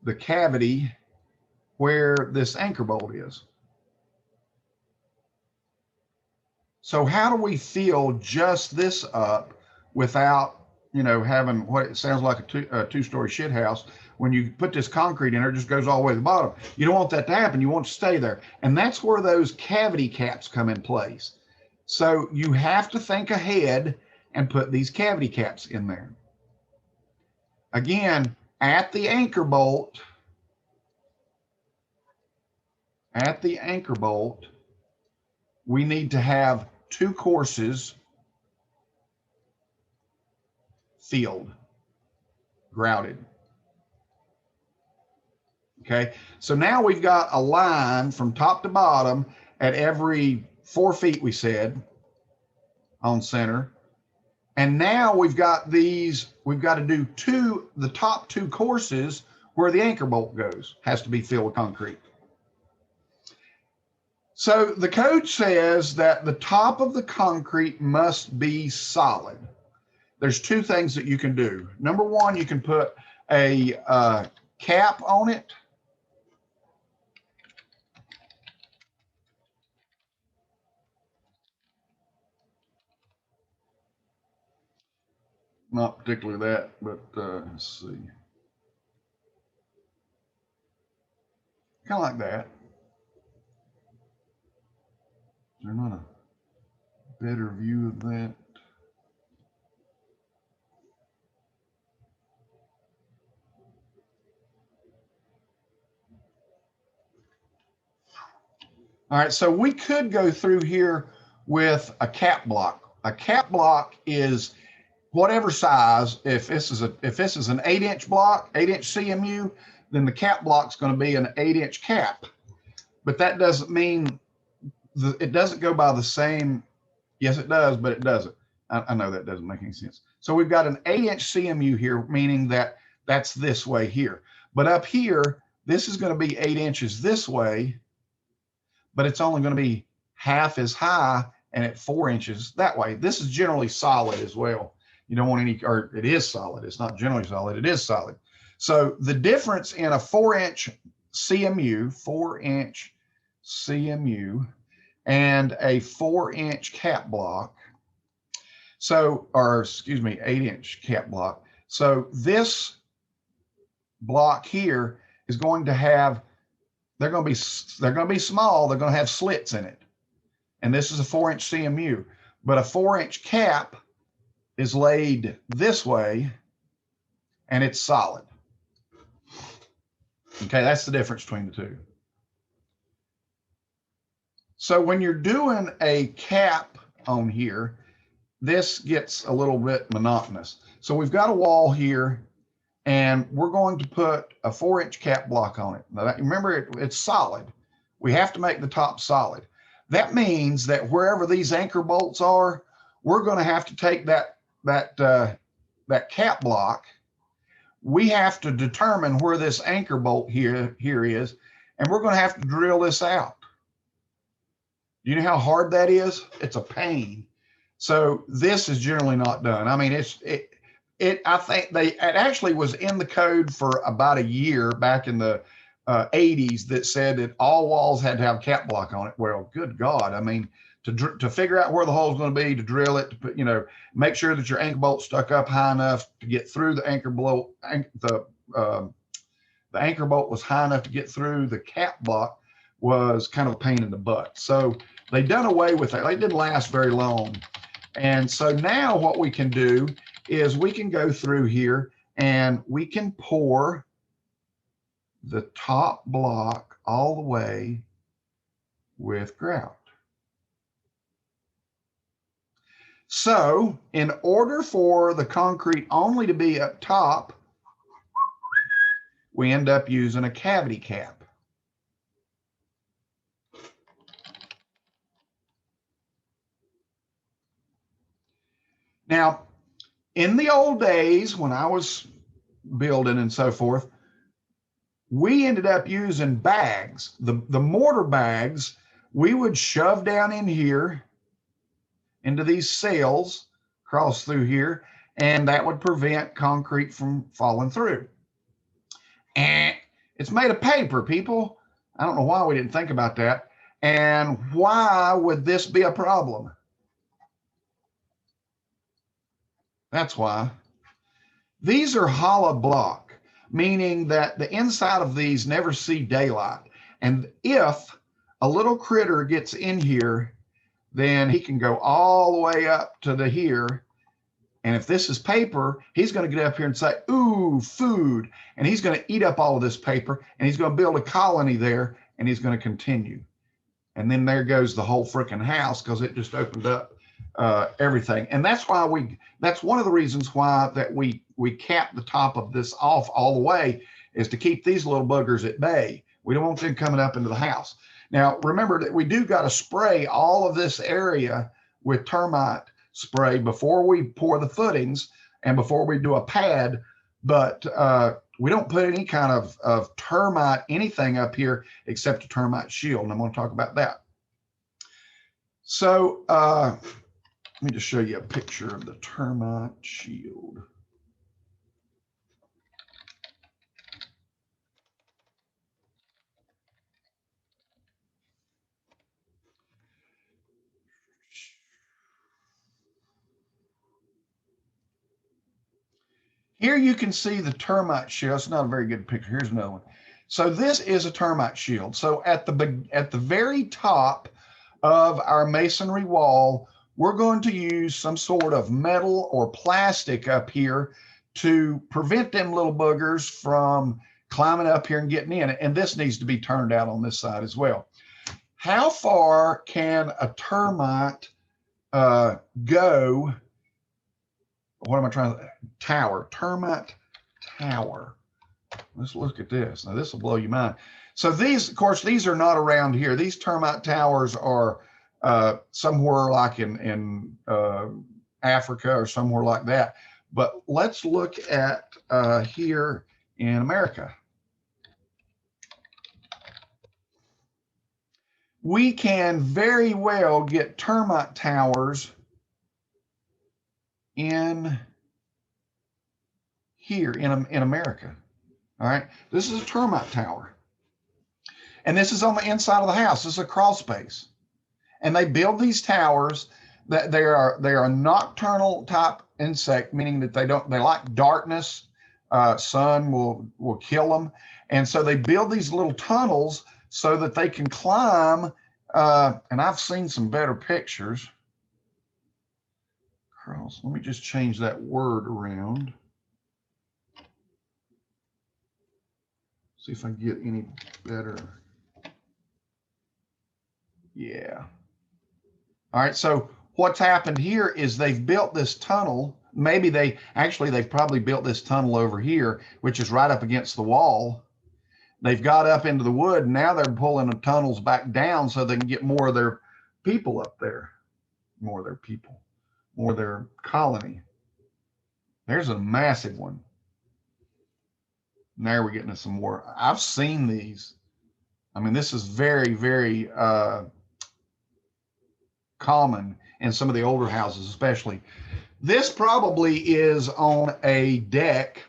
the cavity where this anchor bolt is. So how do we fill just this up without, you know, having what it sounds like a two-story shit house? When you put this concrete in there, it just goes all the way to the bottom. You don't want that to happen. You want it to stay there. And that's where those cavity caps come in place. So you have to think ahead and put these cavity caps in there. Again, at the anchor bolt, we need to have 2 courses filled, grouted. Okay, so now we've got a line from top to bottom at every 4 feet, we said, on center. And now we've got these, we've got to do the top 2 courses where the anchor bolt goes, has to be filled with concrete. So the code says that the top of the concrete must be solid. There's 2 things that you can do. Number 1, you can put a cap on it. Not particularly that, but let's see. Kind of like that. Is there not a better view of that? All right, so we could go through here with a cap block. A cap block is whatever size. If this is an 8-inch block, 8-inch CMU, then the cap block is going to be an 8-inch cap. But that doesn't mean it doesn't go by the same. Yes, it does, but it doesn't. I know that doesn't make any sense. So we've got an 8-inch CMU here, meaning that that's this way here. But up here, this is going to be 8 inches this way, but it's only going to be half as high and at 4 inches that way. This is generally solid as well. You don't want any, or it is solid. It's not generally solid, it is solid. So the difference in a 4-inch CMU, 4-inch CMU, and a 4-inch cap block, so, or excuse me, 8-inch cap block. So this block here is going to have, they're going to be small. They're going to have slits in it. And this is a 4-inch CMU, but a 4-inch cap is laid this way and it's solid. Okay, that's the difference between the 2. So when you're doing a cap on here, this gets a little bit monotonous. So we've got a wall here and we're going to put a 4-inch cap block on it. Now, remember, it's solid. We have to make the top solid. That means that wherever these anchor bolts are, we're going to have to take that cap block. We have to determine where this anchor bolt here is, and we're going to have to drill this out. You know how hard that is? It's a pain. So this is generally not done. I mean, I think it actually was in the code for about a year back in the 80s that said that all walls had to have cap block on it. Well, good God. I mean, to figure out where the hole is going to be, to drill it, to put, make sure that your anchor bolt stuck up high enough to get through the anchor bolt. The anchor bolt was high enough to get through. The cap block was kind of a pain in the butt. So they done away with that. They didn't last very long. And so now what we can do is we can go through here and we can pour the top block all the way with grout. So in order for the concrete only to be up top, we end up using a cavity cap. Now, in the old days when I was building and so forth, we ended up using bags. The mortar bags we would shove down in here into these sills, cross through here, and that would prevent concrete from falling through. And it's made of paper, people. I don't know why we didn't think about that. And why would this be a problem? That's why. These are hollow block, meaning that the inside of these never see daylight. And if a little critter gets in here, then he can go all the way up to the here And if this is paper, he's going to get up here and say, ooh, food. And he's going to eat up all of this paper, and he's going to build a colony there, and he's going to continue. And then there goes the whole freaking house, because it just opened up everything. And that's why that's one of the reasons why that we cap the top of this off all the way, is to keep these little buggers at bay. We don't want them coming up into the house. Now, remember that we do got to spray all of this area with termite spray before we pour the footings and before we do a pad, but we don't put any kind of termite anything up here except a termite shield, and I'm going to talk about that. So let me just show you a picture of the termite shield. Here you can see the termite shield. It's not a very good picture. Here's another one. So this is a termite shield. So at the very top of our masonry wall, we're going to use some sort of metal or plastic up here to prevent them little boogers from climbing up here and getting in. And this needs to be turned out on this side as well. How far can a termite go? What am I trying to, tower, termite tower. Let's look at this. Now this will blow your mind. So these, of course, these are not around here. These termite towers are somewhere like in Africa or somewhere like that. But let's look at here in America. We can very well get termite towers in here in America. All right, this is a termite tower, and this is on the inside of the house. This is a crawl space, and they build these towers that they are nocturnal type insect, meaning that they like darkness. Sun will kill them, and so they build these little tunnels so that they can climb. And I've seen some better pictures. Let me just change that word around. See if I can get any better. Yeah. All right, so what's happened here is they've built this tunnel. Maybe they've probably built this tunnel over here, which is right up against the wall. They've got up into the wood, and now they're pulling the tunnels back down so they can get more of their people up there. More of their people. Or their colony. There's a massive one. Now we're getting to some more. I've seen these. I mean, this is very, very common in some of the older houses, especially. This probably is on a deck.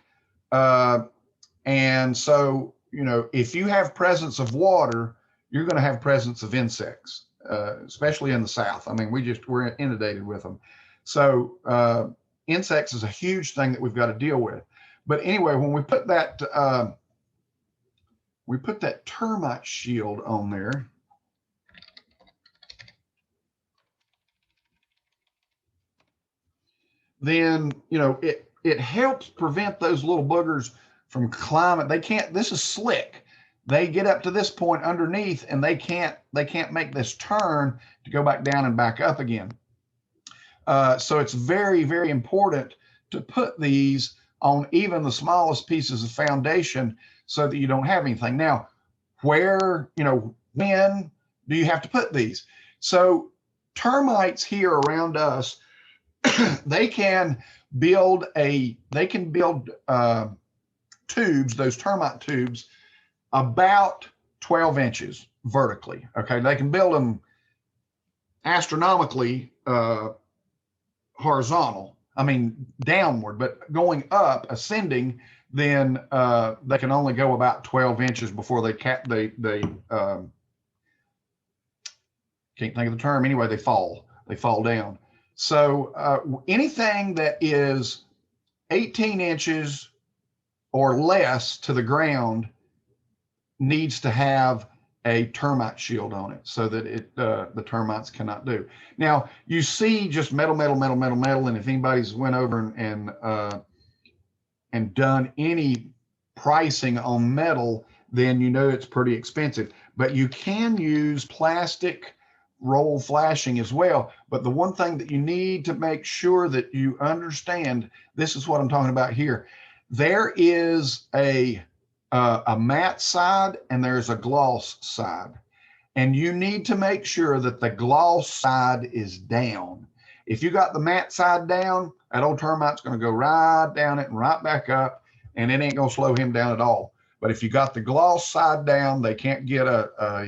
And so, you know, if you have presence of water, you're going to have presence of insects, especially in the South. I mean, we're inundated with them. So insects is a huge thing that we've got to deal with. But anyway, when we put that termite shield on there, then, you know, it helps prevent those little boogers from climbing. They can't, this is slick. They get up to this point underneath, and they can't make this turn to go back down and back up again. So it's very, very important to put these on even the smallest pieces of foundation so that you don't have anything. Now, where, you know, when do you have to put these? So termites here around us, they can build tubes, those termite tubes, about 12 inches vertically. Okay, they can build them astronomically horizontal, I mean downward, but going up, ascending, then they can only go about 12 inches before they can't think of the term. Anyway, they fall down. So anything that is 18 inches or less to the ground needs to have a termite shield on it so that the termites cannot do. Now you see just metal, metal, metal, metal, metal, and if anybody's went over and done any pricing on metal, then you know it's pretty expensive. But you can use plastic roll flashing as well. But the one thing that you need to make sure that you understand, this is what I'm talking about here. There is a matte side and there's a gloss side. And you need to make sure that the gloss side is down. If you got the matte side down, that old termite's going to go right down it and right back up, and it ain't going to slow him down at all. But if you got the gloss side down, they can't get a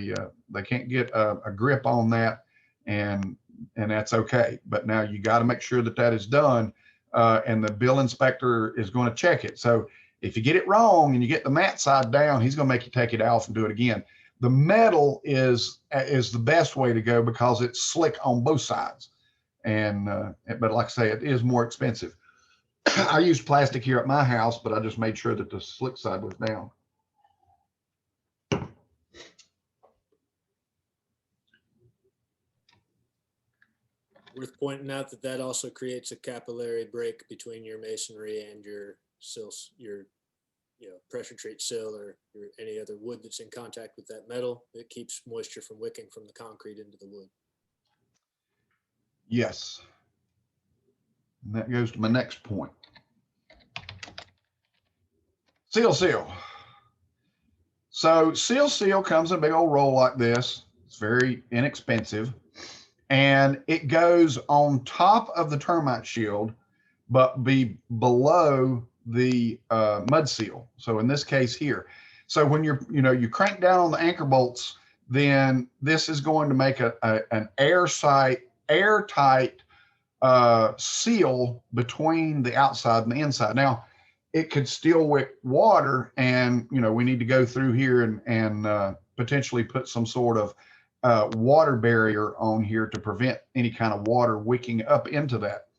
grip on that, and that's okay. But now you got to make sure that that is done, and the bill inspector is going to check it. So if you get it wrong and you get the matte side down, he's going to make you take it off and do it again. The metal is the best way to go because it's slick on both sides. And but like I say, it is more expensive. I use plastic here at my house, but I just made sure that the slick side was down. Worth pointing out that that also creates a capillary break between your masonry and your sills, your pressure treat sill or any other wood that's in contact with that metal. It keeps moisture from wicking from the concrete into the wood. Yes. And that goes to my next point. Sill. So sill comes in a big old roll like this. It's very inexpensive. And it goes on top of the termite shield, but be below the mud seal. So in this case here. So when you crank down on the anchor bolts, then this is going to make an airtight seal between the outside and the inside. Now, it could still wick water, and we need to go through here and potentially put some sort of water barrier on here to prevent any kind of water wicking up into that.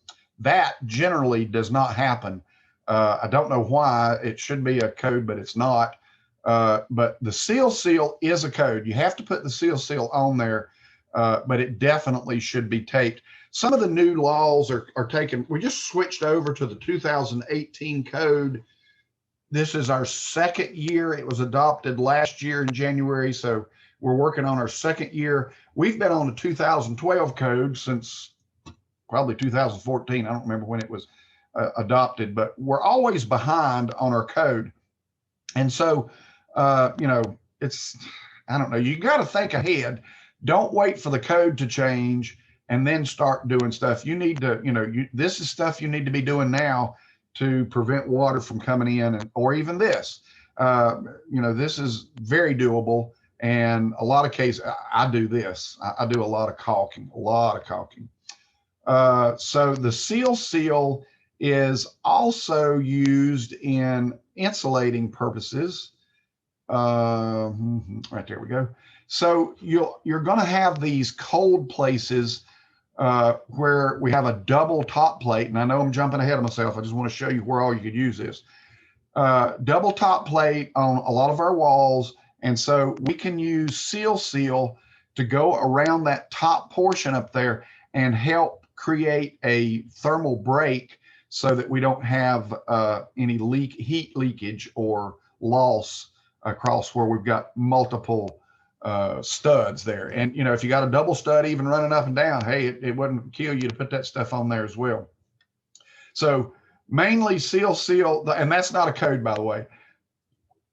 That generally does not happen. I don't know why. It should be a code, but it's not. But the seal is a code. You have to put the seal on there, but it definitely should be taped. Some of the new laws are taken. We just switched over to the 2018 code. This is our second year. It was adopted last year in January, so we're working on our second year. We've been on the 2012 code since probably 2014. I don't remember when it was adopted, but we're always behind on our code. And so, I don't know, you got to think ahead. Don't wait for the code to change and then start doing stuff. You need to, this is stuff you need to be doing now to prevent water from coming in, or even this. This is very doable. And a lot of cases, I do this. I do a lot of caulking. So the seal is also used in insulating purposes. Right there we go. So you're going to have these cold places where we have a double top plate. And I know I'm jumping ahead of myself. I just want to show you where all you could use this. Double top plate on a lot of our walls. And so we can use seal to go around that top portion up there and help create a thermal break so that we don't have any heat leakage or loss across where we've got multiple studs there. And if you got a double stud even running up and down, hey, it wouldn't kill you to put that stuff on there as well. So mainly seal, and that's not a code, by the way.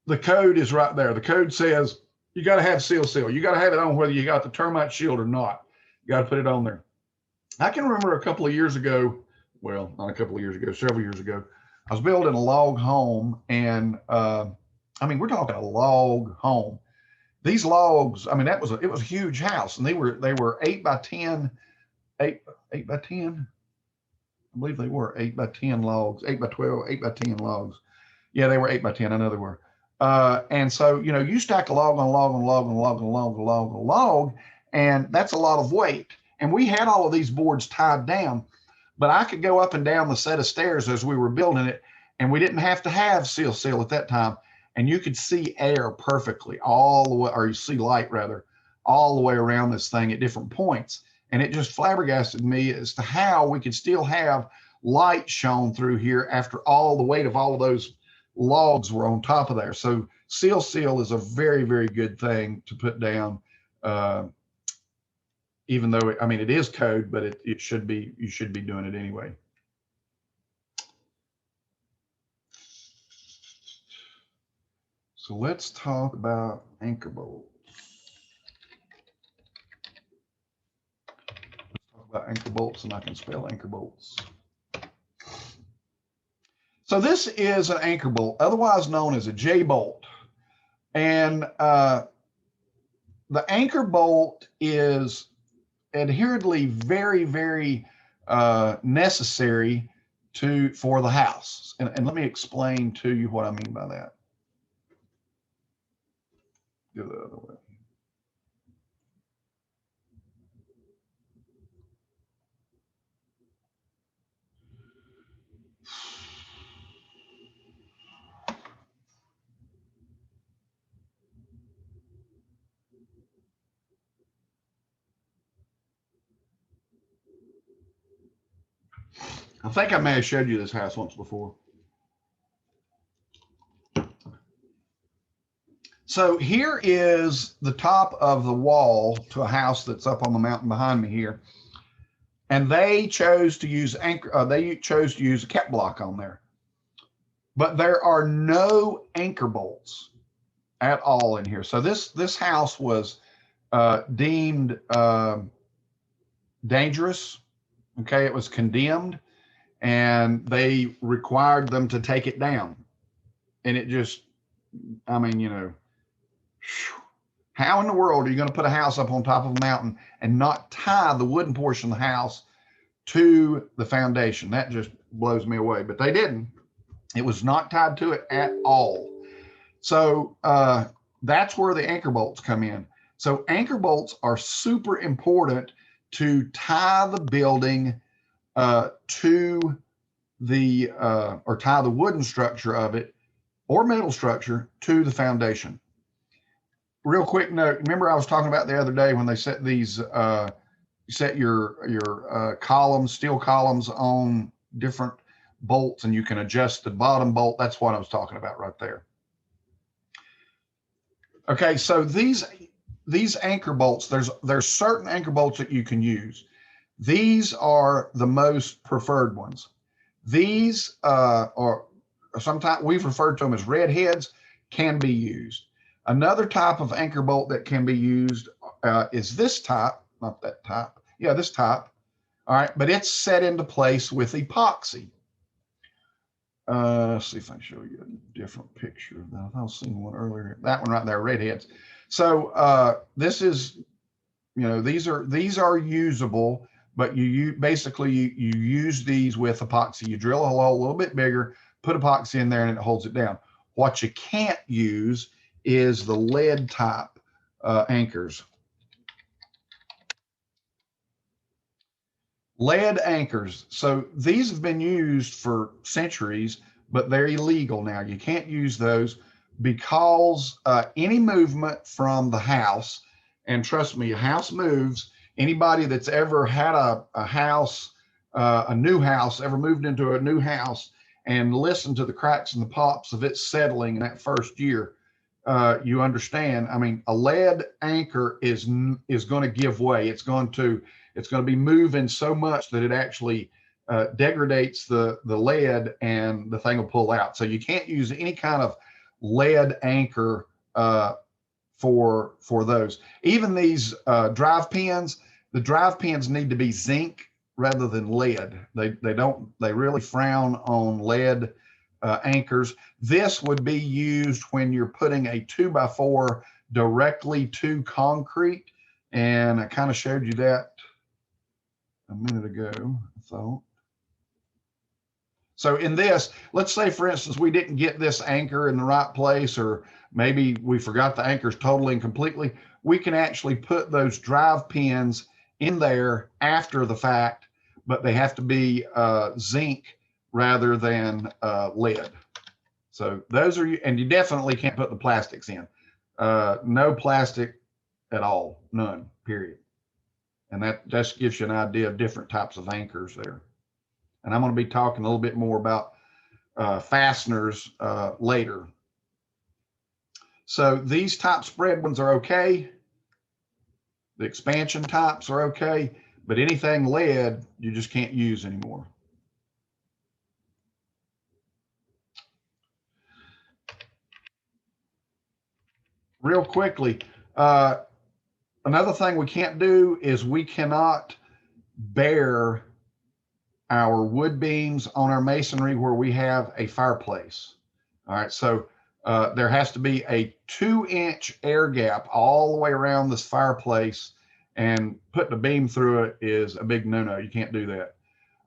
The code is right there. The code says you got to have seal. You got to have it on whether you got the termite shield or not. You got to put it on there. I can remember a couple of years ago, well, not a couple of years ago, several years ago, I was building a log home, and we're talking a log home. These logs, it was a huge house, and they were 8 by 10, 8 by 10. I believe they were 8 by 10 logs, 8 by 12, 8 by 10 logs. Yeah, they were 8 by 10. I know they were. And so, you stack a log on a log on a log on a log on a log on a log on a log, and that's a lot of weight. And we had all of these boards tied down, but I could go up and down the set of stairs as we were building it, and we didn't have to have seal at that time. and you could see air perfectly all the way, or you see light rather, all the way around this thing at different points. And it just flabbergasted me as to how we could still have light shone through here after all the weight of all of those logs were on top of there. So sill is a very, very good thing to put down, even though, I mean, it is code, but it should be, you should be doing it anyway. So let's talk about anchor bolts. Let's talk about anchor bolts, and I can spell anchor bolts. So this is an anchor bolt, otherwise known as a J-bolt. And the anchor bolt is adheredly very, very necessary for the house. And let me explain to you what I mean by that. Go the other way. I think I may have showed you this house once before. So here is the top of the wall to a house that's up on the mountain behind me here. And they chose to use a cap block on there. But there are no anchor bolts at all in here. So this house was deemed dangerous. Okay, it was condemned, and they required them to take it down. And it just, I mean, you know, how in the world are you going to put a house up on top of a mountain and not tie the wooden portion of the house to the foundation? That just blows me away, but they didn't. It was not tied to it at all. So that's where the anchor bolts come in. So anchor bolts are super important to tie the building to the, or tie the wooden structure of it or metal structure to the foundation. Real quick note, remember I was talking about the other day when they set these, set your columns, steel columns on different bolts, and you can adjust the bottom bolt. That's what I was talking about right there. Okay, so these anchor bolts, there's certain anchor bolts that you can use. These are the most preferred ones. These are sometimes we've referred to them as red heads, can be used. Another type of anchor bolt that can be used is this type, not that type. Yeah, this type. All right, but it's set into place with epoxy. Let's see if I can show you a different picture of that. I was seeing one earlier. That one right there, red heads. So this is, you know, these are usable, but you basically use these with epoxy. You drill a hole a little bit bigger, put epoxy in there, and it holds it down. What you can't use is the lead type anchors. Lead anchors. So these have been used for centuries, but they're illegal now. You can't use those because any movement from the house, and trust me, a house moves. Anybody that's ever had a house, a new house, ever moved into a new house and listened to the cracks and the pops of it settling in that first year, you understand. I mean, a lead anchor is going to give way. It's going to be moving so much that it actually degrades the lead, and the thing will pull out. So you can't use any kind of lead anchor for those. Even these drive pins, the drive pins need to be zinc rather than lead. They really frown on lead anchors. This would be used when you're putting a 2x4 directly to concrete, and I kind of showed you that a minute ago, I thought. So in this, let's say for instance, we didn't get this anchor in the right place, or maybe we forgot the anchors totally and completely. We can actually put those drive pins in there after the fact, but they have to be zinc rather than lead. So those are, and you definitely can't put the plastics in. No plastic at all, none, period. And that just gives you an idea of different types of anchors there. And I'm going to be talking a little bit more about fasteners later. So these top spread ones are okay. The expansion types are okay, but anything lead, you just can't use anymore. Real quickly, another thing we can't do is we cannot bear our wood beams on our masonry where we have a fireplace. All right, so there has to be a 2-inch air gap all the way around this fireplace, and putting a beam through it is a big no-no. You can't do that.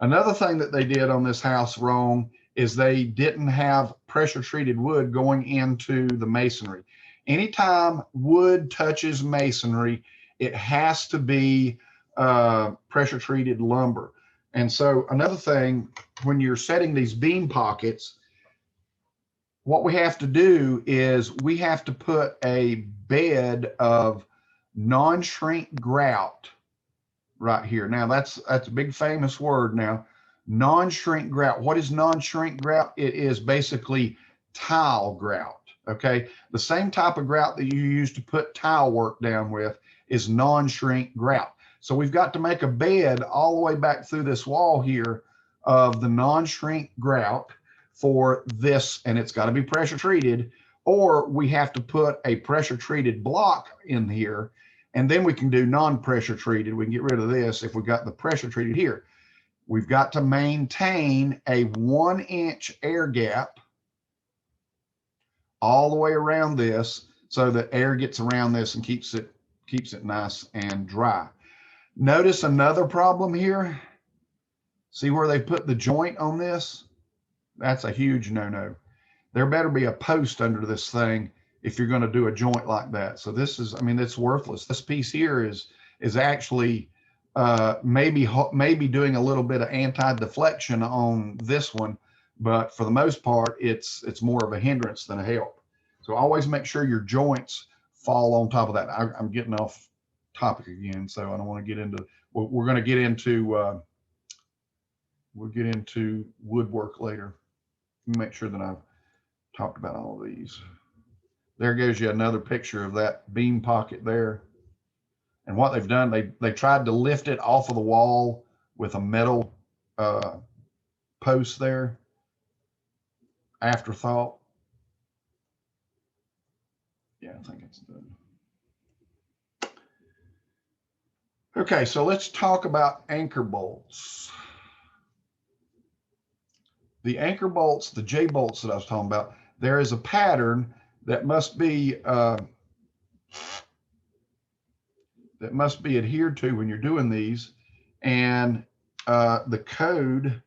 Another thing that they did on this house wrong is they didn't have pressure treated wood going into the masonry. Anytime wood touches masonry, it has to be pressure treated lumber. And so another thing, when you're setting these beam pockets, what we have to do is we have to put a bed of non-shrink grout right here. Now that's a big famous word now. Non-shrink grout. What is non-shrink grout? It is basically tile grout. Okay. The same type of grout that you use to put tile work down with is non-shrink grout. So we've got to make a bed all the way back through this wall here of the non-shrink grout for this, and it's got to be pressure treated, or we have to put a pressure treated block in here, and then we can do non-pressure treated. We can get rid of this if we got the pressure treated here. We've got to maintain a 1-inch air gap all the way around this so that air gets around this and keeps it nice and dry. Notice another problem here. See where they put the joint on this? That's a huge no-no. There better be a post under this thing if you're going to do a joint like that. So this is, I mean, it's worthless. This piece here is actually maybe doing a little bit of anti-deflection on this one, but for the most part, it's more of a hindrance than a help. So always make sure your joints fall on top of that. I'm getting off topic again, so I don't want to get into. We're going to get into we'll get into woodwork later. Make sure that I've talked about all of these. There goes you another picture of that beam pocket there. And what they've done, they tried to lift it off of the wall with a metal post there. Afterthought. Yeah, I think it's done. Okay, so let's talk about anchor bolts. The anchor bolts, the J bolts that I was talking about, there is a pattern that must be adhered to when you're doing these, and the code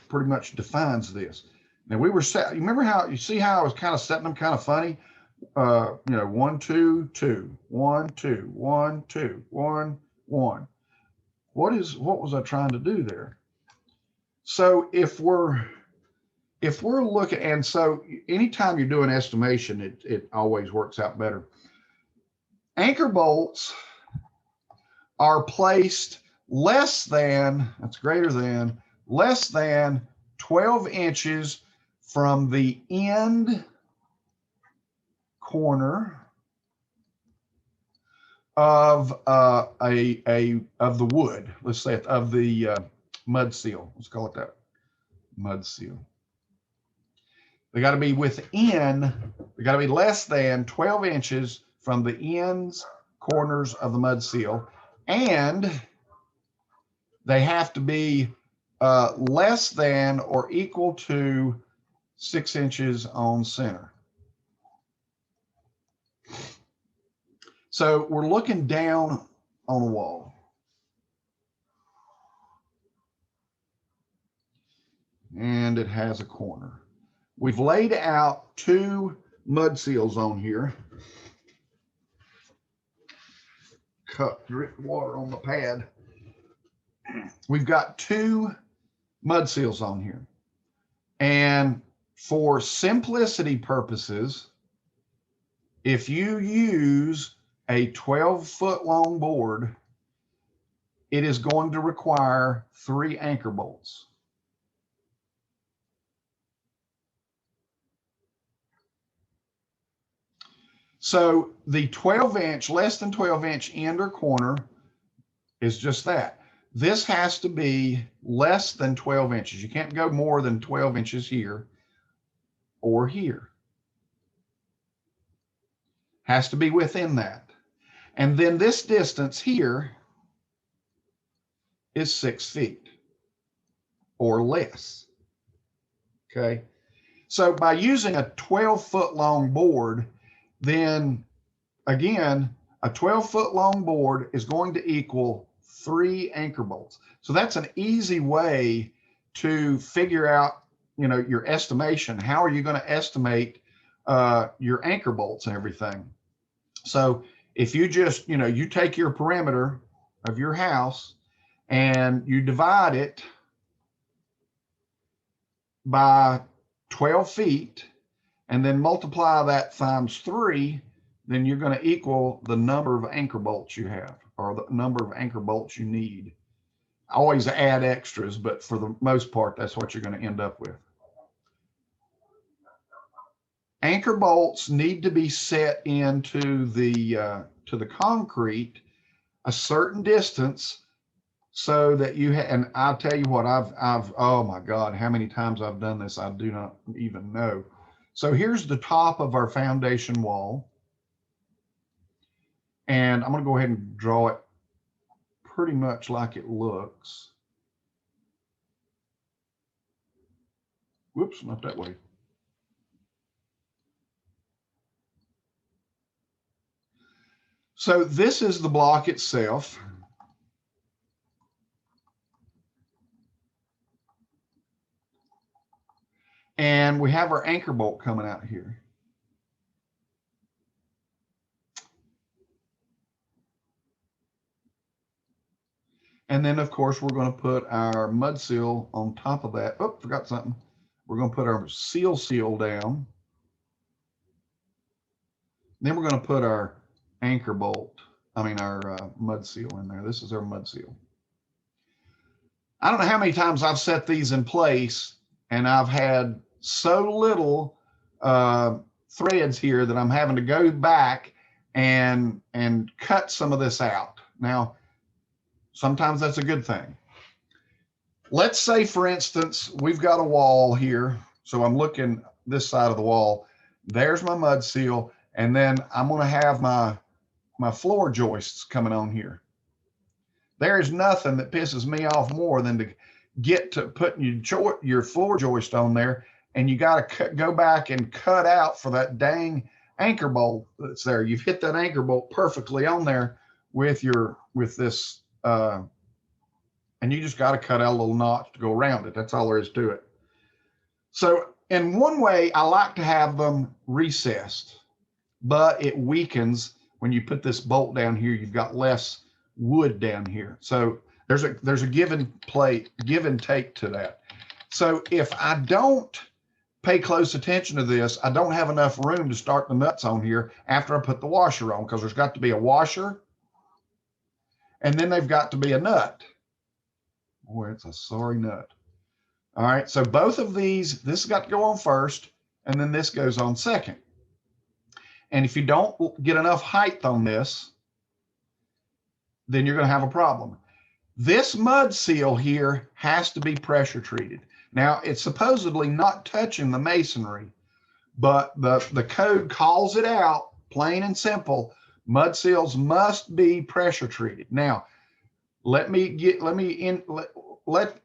pretty much defines this. Now we were set. You remember how you see how I was kind of setting them kind of funny? 1 2 2 1 2 1 2 1 1. What was I trying to do there? So if we're looking, and so anytime you're doing estimation, it always works out better. Anchor bolts are placed less than 12 inches from the end corner of the wood. Let's say of the mud seal. Let's call it that, mud seal. They got to be they got to be less than 12 inches from the ends corners of the mud seal, and they have to be less than or equal to 6 inches on center. So we're looking down on a wall. And it has a corner. We've laid out 2 mud seals on here. Drip water on the pad. We've got 2 mud seals on here. And for simplicity purposes, if you use a 12-foot long board, it is going to require 3 anchor bolts. So the 12-inch, less than 12-inch end or corner is just that. This has to be less than 12 inches. You can't go more than 12 inches here or here. Has to be within that. And then this distance here is 6 feet or less. Okay. So by using a 12-foot long board, then again, a 12-foot long board is going to equal 3 anchor bolts. So that's an easy way to figure out, you know, your estimation. How are you going to estimate your anchor bolts and everything? So if you just, you know, you take your perimeter of your house and you divide it by 12 feet and then multiply that times 3, then you're going to equal the number of anchor bolts you have, or the number of anchor bolts you need. I always add extras, but for the most part, that's what you're going to end up with. Anchor bolts need to be set into the concrete a certain distance so that you and I'll tell you what, I've oh my God, how many times I've done this, I do not even know. So here's the top of our foundation wall. And I'm going to go ahead and draw it pretty much like it looks. Whoops, not that way. So this is the block itself. And we have our anchor bolt coming out here. And then, of course, we're going to put our mud seal on top of that. Oh, forgot something. We're going to put our seal down. Then we're going to put our anchor bolt, our mud seal in there. This is our mud seal. I don't know how many times I've set these in place, and I've had so little threads here that I'm having to go back and cut some of this out. Now, sometimes that's a good thing. Let's say, for instance, we've got a wall here. So I'm looking this side of the wall. There's my mud seal. And then I'm going to have my floor joists coming on here. There's nothing that pisses me off more than to get to putting your floor joist on there, and you got to go back and cut out for that dang anchor bolt that's there. You've hit that anchor bolt perfectly on there with this, and you just got to cut out a little notch to go around it. That's all there is to it. So in one way, I like to have them recessed, but it weakens when you put this bolt down here. You've got less wood down here. So there's a give and take to that. So if I don't pay close attention to this, I don't have enough room to start the nuts on here after I put the washer on, because there's got to be a washer and then they've got to be a nut. Boy, it's a sorry nut. All right, so both of these, this has got to go on first, and then this goes on second. And if you don't get enough height on this, then you're going to have a problem. This mud seal here has to be pressure treated. Now, it's supposedly not touching the masonry, but the code calls it out, plain and simple. Mud seals must be pressure treated. Now, let me let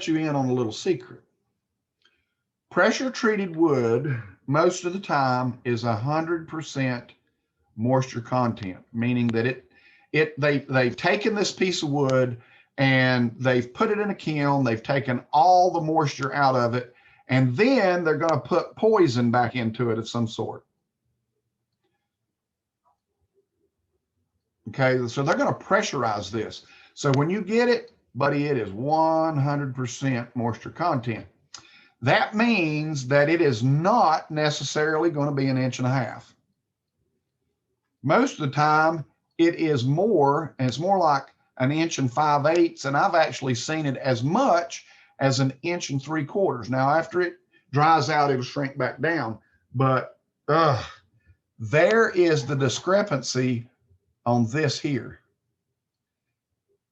you in on a little secret. Pressure treated wood most of the time is 100% moisture content, meaning that they've taken this piece of wood and they've put it in a kiln, they've taken all the moisture out of it, and then they're going to put poison back into it of some sort. Okay, so they're going to pressurize this. So when you get it buddy, it is 100% moisture content. That means that it is not necessarily going to be 1.5 inches. Most of the time it is more, and it's more like 1 5/8 inches, and I've actually seen it as much as 1 3/4 inches. Now, after it dries out, it'll shrink back down, but there is the discrepancy on this here.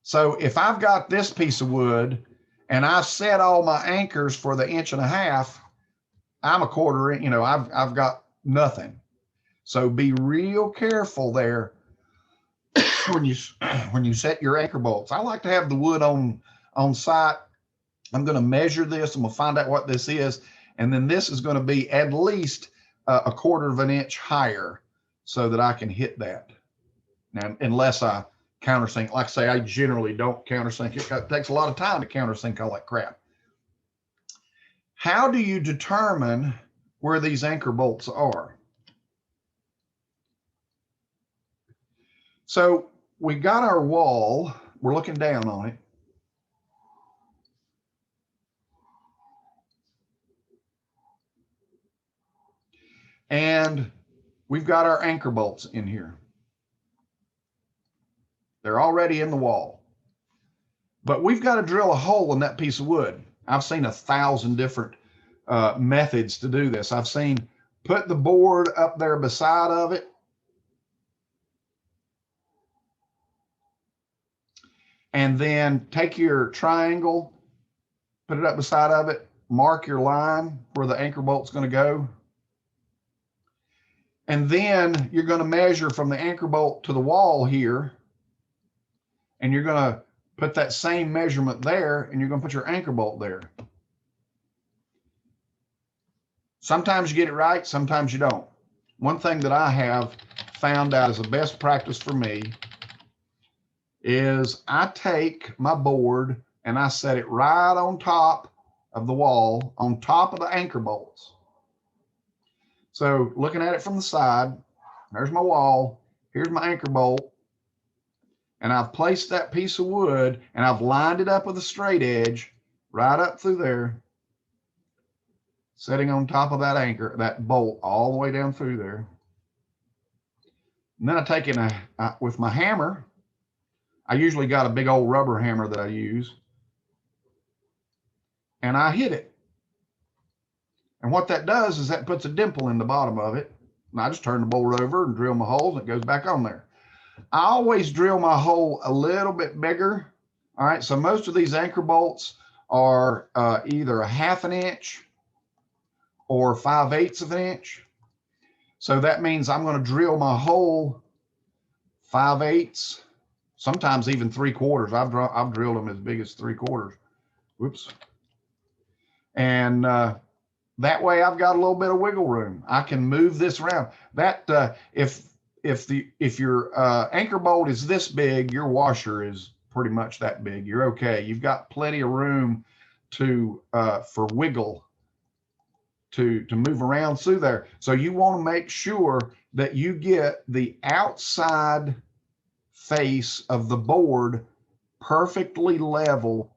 So if I've got this piece of wood and I've set all my anchors for the 1.5 inches, I'm 1/4 inch, I've got nothing. So be real careful there when you set your anchor bolts. I like to have the wood on site. I'm going to measure this. I'm going to find out what this is, and then this is going to be at least 1/4 inch higher so that I can hit that. Now, unless I countersink, like I say, I generally don't countersink. It takes a lot of time to countersink all that crap. How do you determine where these anchor bolts are? So we got our wall, we're looking down on it. And we've got our anchor bolts in here. They're already in the wall. But we've got to drill a hole in that piece of wood. I've seen 1,000 different methods to do this. I've seen put the board up there beside of it. And then take your triangle, put it up beside of it, mark your line where the anchor bolt's going to go. And then you're going to measure from the anchor bolt to the wall here. And you're going to put that same measurement there, and you're going to put your anchor bolt there. Sometimes you get it right, sometimes you don't. One thing that I have found out as a best practice for me is I take my board and I set it right on top of the wall, on top of the anchor bolts. So looking at it from the side, there's my wall, here's my anchor bolt, and I've placed that piece of wood and I've lined it up with a straight edge right up through there, setting on top of that anchor, that bolt all the way down through there. And then I take it with my hammer. I usually got a big old rubber hammer that I use, and I hit it. And what that does is that puts a dimple in the bottom of it. And I just turn the board over and drill my holes, and it goes back on there. I always drill my hole a little bit bigger. All right, so most of these anchor bolts are either 1/2 inch or 5/8 inch. So that means I'm going to drill my hole 5/8, sometimes even 3/4. I've drilled them as big as 3/4. Whoops. And that way I've got a little bit of wiggle room. I can move this around. That if your anchor bolt is this big, your washer is pretty much that big. You're okay. You've got plenty of room to for wiggle to move around through there. So you want to make sure that you get the outside face of the board perfectly level,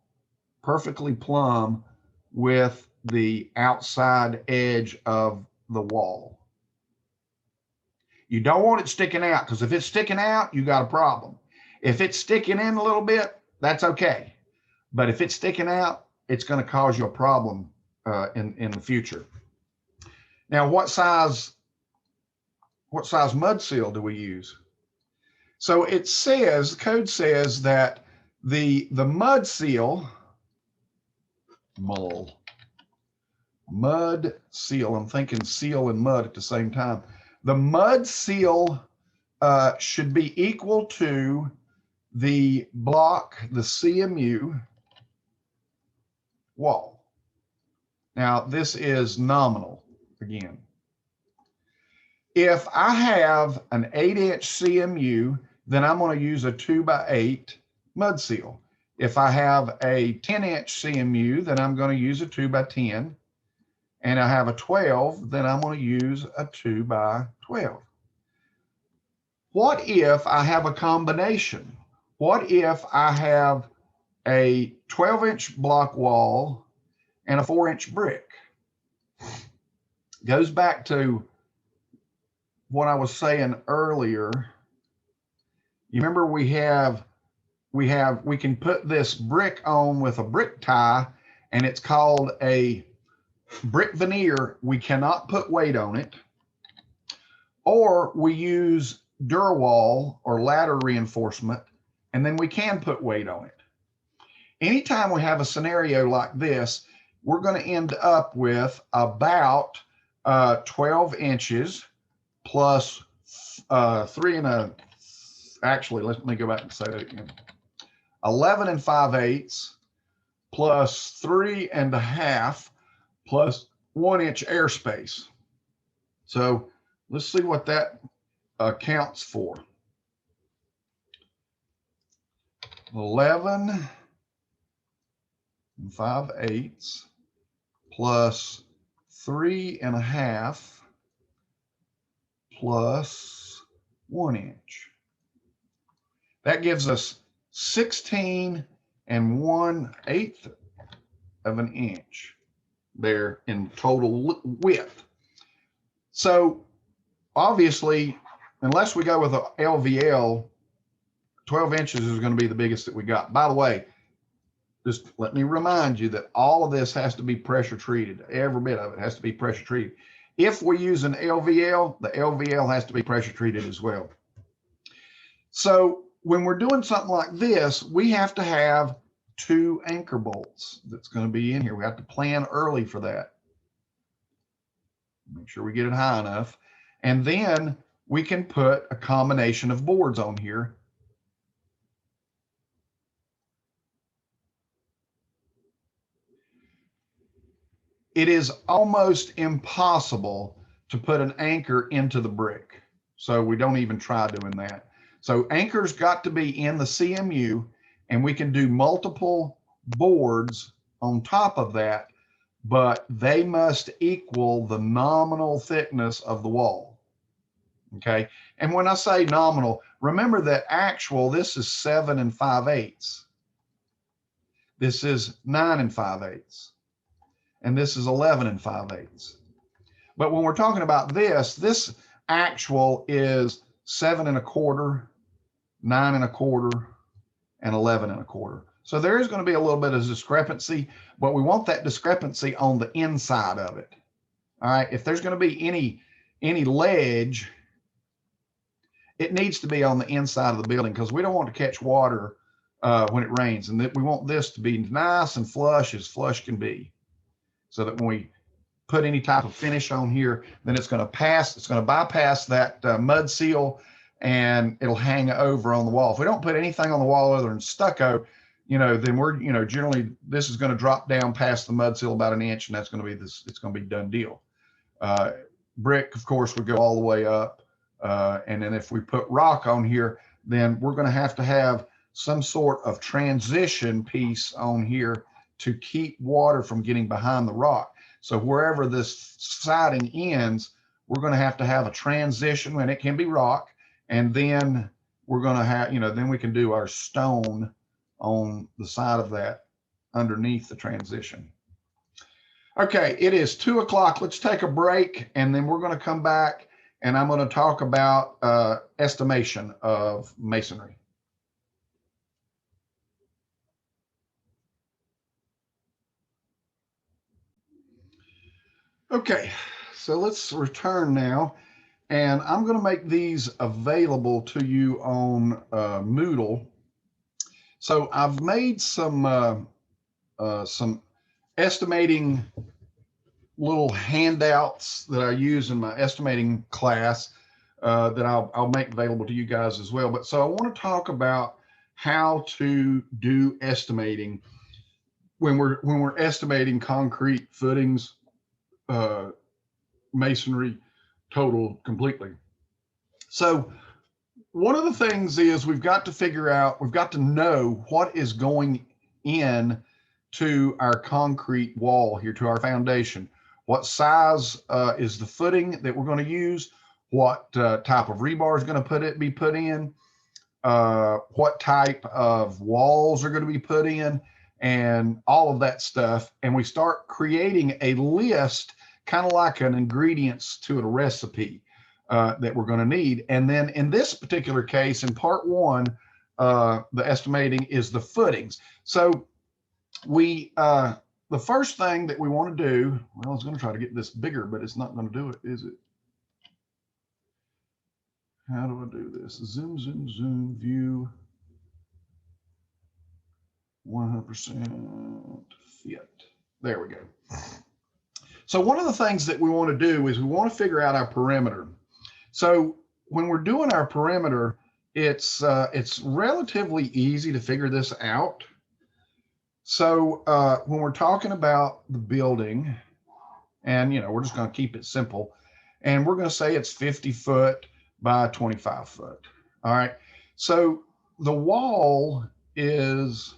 perfectly plumb with the outside edge of the wall. You don't want it sticking out, because if it's sticking out, you got a problem. If it's sticking in a little bit, that's okay. But if it's sticking out, it's going to cause you a problem in the future. Now, what size mud seal do we use? So it says, the code says that the mud seal, mud seal, I'm thinking seal and mud at the same time. The mud seal should be equal to the block, the CMU wall. Now, this is nominal again. If I have an 8-inch CMU, then I'm going to use a 2x8 mud seal. If I have a 10-inch CMU, then I'm going to use a 2x10. And I have a 12, then I'm going to use a 2x12. What if I have a combination? What if I have a 12-inch block wall, and a 4-inch brick. Goes back to what I was saying earlier. You remember we can put this brick on with a brick tie, and it's called a brick veneer. We cannot put weight on it. Or we use Durawall or ladder reinforcement, and then we can put weight on it. Anytime we have a scenario like this, we're going to end up with about 12 inches plus actually, let me go back and say that again. 11 5/8 plus 3 1/2 plus 1 inch airspace. So let's see what that counts for. 11 5/8 plus 3 1/2 plus 1 inch. That gives us 16 1/8 of an inch there in total width. So obviously, unless we go with a LVL, 12 inches is going to be the biggest that we got. By the way, just let me remind you that all of this has to be pressure treated. Every bit of it has to be pressure treated. If we use an LVL, the LVL has to be pressure treated as well. So when we're doing something like this, we have to have 2 anchor bolts that's going to be in here. We have to plan early for that. Make sure we get it high enough. And then we can put a combination of boards on here. It is almost impossible to put an anchor into the brick. So we don't even try doing that. So anchors got to be in the CMU, and we can do multiple boards on top of that, but they must equal the nominal thickness of the wall. Okay. And when I say nominal, remember that actual, this is 7 5/8. This is 9 5/8. And this is 11 5/8. But when we're talking about this actual is 7 1/4, 9 1/4, and 11 1/4. So there is going to be a little bit of discrepancy, but we want that discrepancy on the inside of it. All right. If there's going to be any ledge, it needs to be on the inside of the building, because we don't want to catch water when it rains, and we want this to be nice and flush as flush can be, so that when we put any type of finish on here, then it's going to bypass that mud seal, and it'll hang over on the wall. If we don't put anything on the wall other than stucco, then we're, generally this is going to drop down past the mud seal about 1 inch, and that's going to be this, it's going to be done deal. Brick, of course, would go all the way up. And then if we put rock on here, then we're going to have some sort of transition piece on here to keep water from getting behind the rock. So wherever this siding ends, we're going to have a transition, and it can be rock. And then we're going to have, then we can do our stone on the side of that underneath the transition. Okay, it is 2 o'clock. Let's take a break, and then we're going to come back, and I'm going to talk about estimation of masonry. Okay, so let's return now, and I'm going to make these available to you on Moodle. So I've made some estimating little handouts that I use in my estimating class that I'll make available to you guys as well. But so I want to talk about how to do estimating when we're estimating concrete footings, masonry, total completely. So one of the things is we've got to know what is going in to our concrete wall here, to our foundation. What size is the footing that we're going to use? What type of rebar is going to be put in? what type of walls are going to be put in, and all of that stuff. And we start creating a list, kind of like an ingredients to a recipe that we're going to need. And then in this particular case, in part one, the estimating is the footings. So we, the first thing that we want to do, well, I was going to try to get this bigger, but it's not going to do it, is it? How do I do this? Zoom, zoom, zoom, view, 100% fit. There we go. So one of the things that we want to do is we want to figure out our perimeter. So when we're doing our perimeter, it's relatively easy to figure this out. So when we're talking about the building, and we're just going to keep it simple, and we're going to say it's 50 foot by 25 foot. All right. So the wall is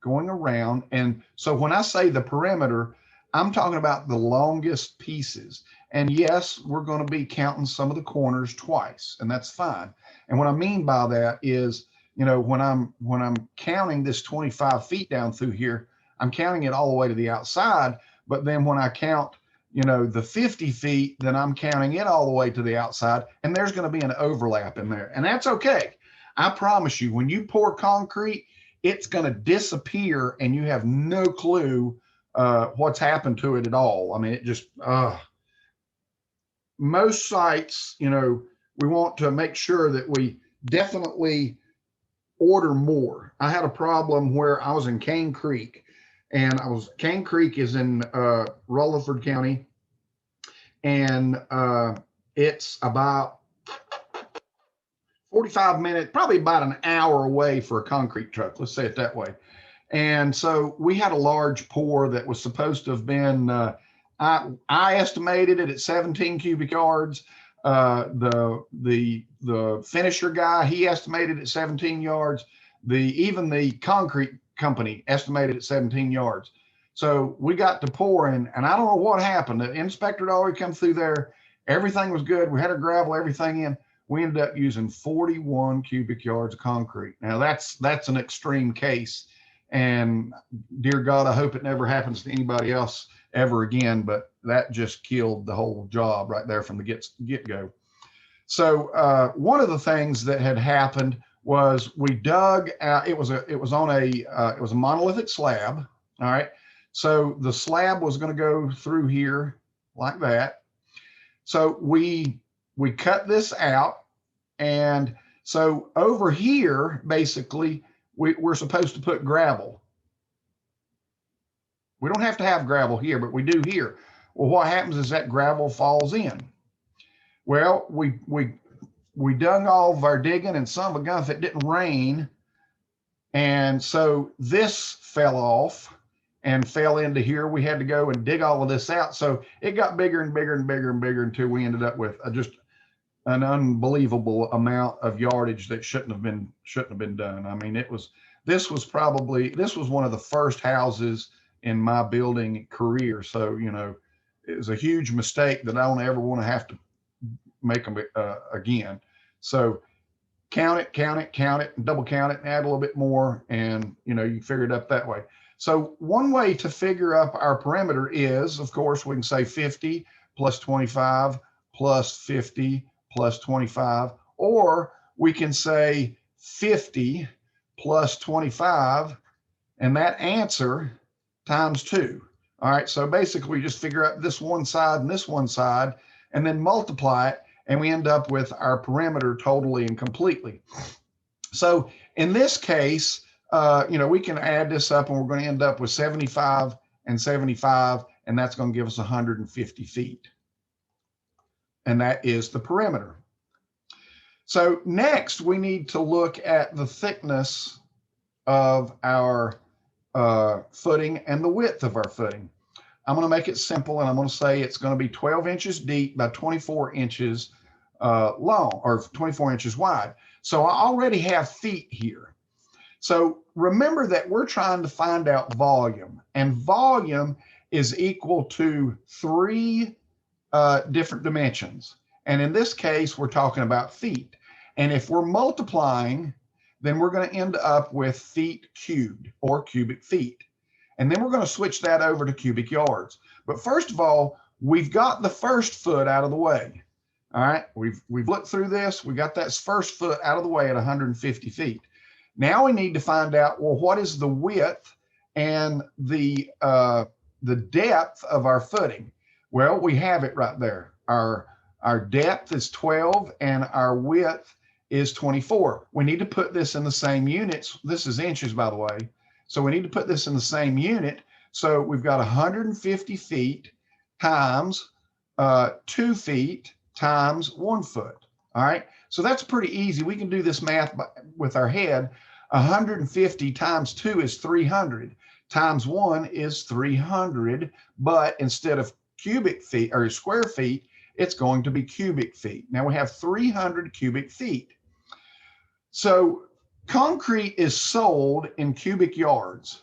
going around. And so when I say the perimeter, I'm talking about the longest pieces. And yes, we're going to be counting some of the corners twice, and that's fine. And what I mean by that is, when I'm counting this 25 feet down through here, I'm counting it all the way to the outside. But then when I count, the 50 feet, then I'm counting it all the way to the outside, and there's going to be an overlap in there, and that's okay. I promise you, when you pour concrete, it's going to disappear, and you have no clue what's happened to it at all. I mean, it just, most sites, we want to make sure that we definitely order more. I had a problem where I was in Cane Creek, and Cane Creek is in Rutherford County, and it's about 45 minutes, probably about an hour away for a concrete truck. Let's say it that way. And so we had a large pour that was supposed to have been, I estimated it at 17 cubic yards. The finisher guy, he estimated at 17 yards. Even the concrete company estimated at 17 yards. So we got to pouring, and I don't know what happened. The inspector had already come through there. Everything was good. We had to gravel everything in. We ended up using 41 cubic yards of concrete. Now that's an extreme case, and dear God, I hope it never happens to anybody else ever again, but that just killed the whole job right there from the get-go. So one of the things that had happened was we dug out, it was a monolithic slab. All right. So the slab was going to go through here like that. So we cut this out. And so over here, basically, we're supposed to put gravel. We don't have to have gravel here, but we do here. Well, what happens is that gravel falls in. Well, we dug all of our digging, and some of it it didn't rain. And so this fell off and fell into here. We had to go and dig all of this out. So it got bigger and bigger and bigger and bigger until we ended up with just an unbelievable amount of yardage that shouldn't have been done. I mean, this was one of the first houses in my building career. So, it was a huge mistake that I don't ever want to have to make them again. So count it, and double count it, and add a little bit more, and you figure it up that way. So one way to figure up our perimeter is, of course, we can say 50 plus 25 plus 50 plus 25, or we can say 50 plus 25, and that answer times 2. All right, so basically we just figure out this one side and this one side, and then multiply it, and we end up with our perimeter totally and completely. So in this case, we can add this up, and we're going to end up with 75 and 75, and that's going to give us 150 feet. And that is the perimeter. So next, we need to look at the thickness of our footing and the width of our footing. I'm going to make it simple, and I'm going to say it's going to be 12 inches deep by 24 inches long, or 24 inches wide. So I already have feet here. So remember that we're trying to find out volume, and volume is equal to 3 different dimensions. And in this case, we're talking about feet. And if we're multiplying, then we're going to end up with feet cubed or cubic feet. And then we're going to switch that over to cubic yards. But first of all, we've got the first foot out of the way. All right, we've looked through this. We got that first foot out of the way at 150 feet. Now we need to find out, well, what is the width and the depth of our footing? Well, we have it right there. Our depth is 12 and our width is 24. We need to put this in the same units. This is inches, by the way. So we need to put this in the same unit. So we've got 150 feet times 2 feet times 1 foot. All right. So that's pretty easy. We can do this math with our head. 150 times 2 is 300. Times 1 is 300. But instead of cubic feet or square feet, it's going to be cubic feet. Now we have 300 cubic feet. So concrete is sold in cubic yards.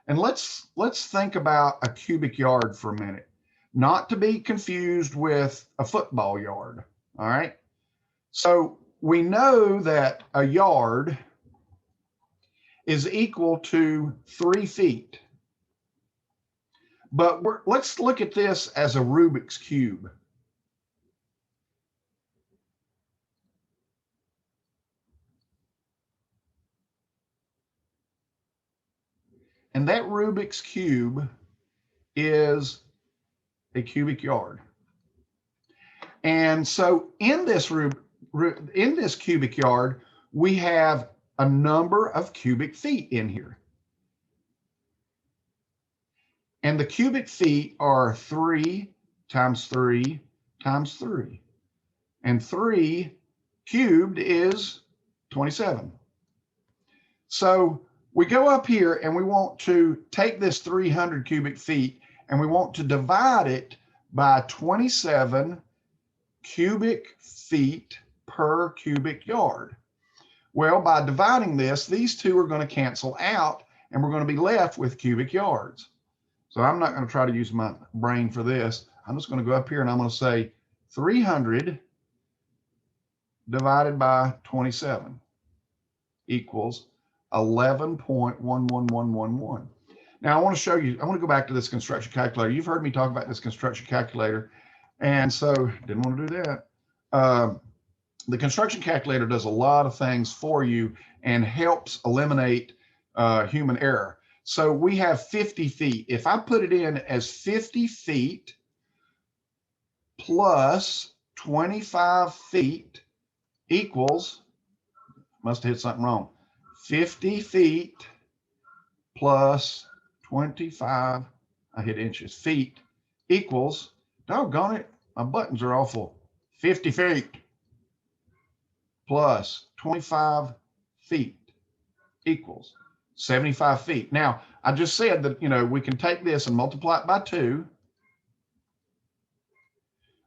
And let's think about a cubic yard for a minute, not to be confused with a football yard. All right. So we know that a yard is equal to 3 feet. But let's look at this as a Rubik's Cube. And that Rubik's Cube is a cubic yard. And so in this cubic yard, we have a number of cubic feet in here. And the cubic feet are 3 times 3 times 3. And 3 cubed is 27. So we go up here and we want to take this 300 cubic feet and we want to divide it by 27 cubic feet per cubic yard. Well, by dividing this, these two are going to cancel out and we're going to be left with cubic yards. So I'm not going to try to use my brain for this. I'm just going to go up here and I'm going to say 300 divided by 27 equals 11.11111. Now I want to show you, I want to go back to this construction calculator. You've heard me talk about this construction calculator. And so didn't want to do that. The construction calculator does a lot of things for you and helps eliminate human error. So we have 50 feet. If I put it in as 50 feet plus 25 feet equals, must have hit something wrong. 50 feet plus 25, I hit inches, feet equals, doggone it, my buttons are awful. 50 feet plus 25 feet equals 75 feet. Now, I just said that, we can take this and multiply it by 2.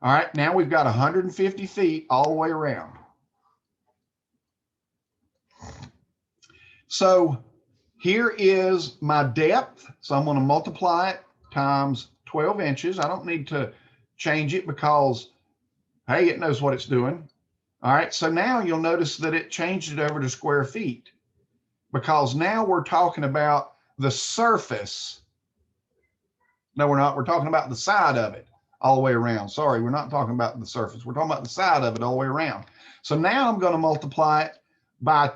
All right, now we've got 150 feet all the way around. So here is my depth. So I'm going to multiply it times 12 inches. I don't need to change it because, hey, it knows what it's doing. All right, so now you'll notice that it changed it over to square feet because now we're talking about the surface. No, we're not. We're talking about the side of it all the way around. Sorry, we're not talking about the surface. We're talking about the side of it all the way around. So now I'm going to multiply it by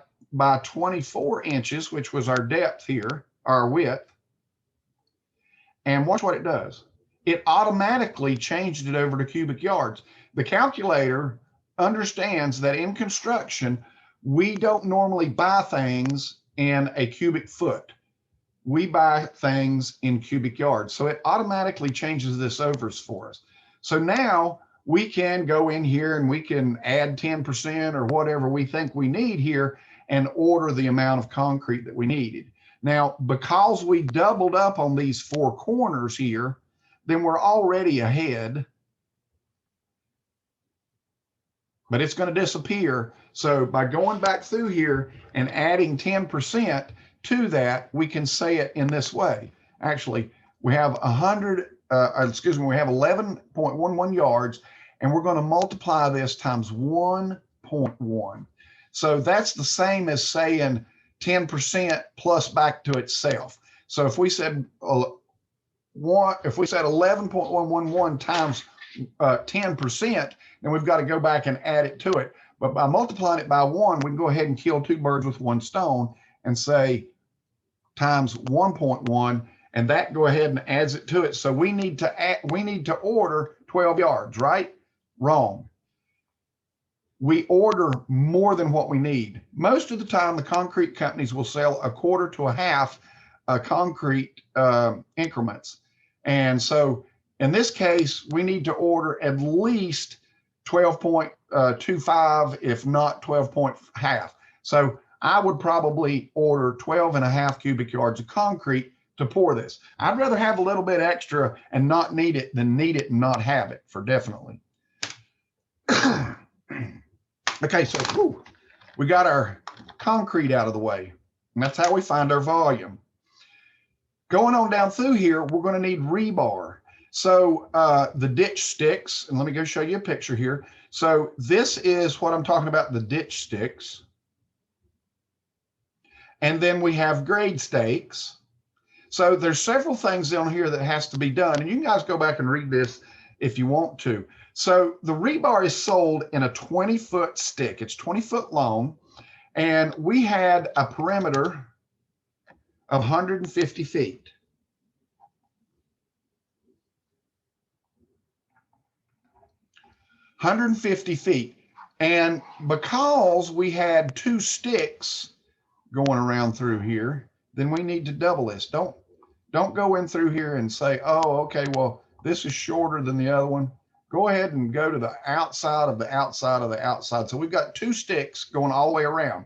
24 inches, which was our depth here, our width. And watch what it does. It automatically changed it over to cubic yards. The calculator understands that in construction, we don't normally buy things in a cubic foot. We buy things in cubic yards. So it automatically changes this over for us. So now we can go in here and we can add 10% or whatever we think we need here and order the amount of concrete that we needed. Now, because we doubled up on these 4 corners here, then we're already ahead. But it's going to disappear. So by going back through here and adding 10% to that, we can say it in this way. Actually, we have we have 11.11 yards, and we're going to multiply this times 1.1. So that's the same as saying 10% plus back to itself. So if we said 11.111 times 10%, then we've got to go back and add it to it. But by multiplying it by 1, we can go ahead and kill 2 birds with 1 stone and say times 1.1, and that go ahead and adds it to it. So we need to order 12 yards, right? Wrong. We order more than what we need. Most of the time, the concrete companies will sell a quarter to a half concrete increments. And so in this case, we need to order at least 12.25, if not 12.5. So I would probably order 12.5 cubic yards of concrete to pour this. I'd rather have a little bit extra and not need it than need it and not have it, for definitely. Okay, so we got our concrete out of the way, and that's how we find our volume. Going on down through here, we're going to need rebar. So the ditch sticks, and let me go show you a picture here. So this is what I'm talking about, the ditch sticks. And then we have grade stakes. So there's several things on here that has to be done, and you guys go back and read this if you want to. So the rebar is sold in a 20-foot stick. It's 20 foot long, and we had a perimeter of 150 feet. And because we had 2 sticks going around through here, then we need to double this. Don't go in through here and say, oh, okay, well, this is shorter than the other one. Go ahead and go to the outside of the outside of the outside. So we've got 2 sticks going all the way around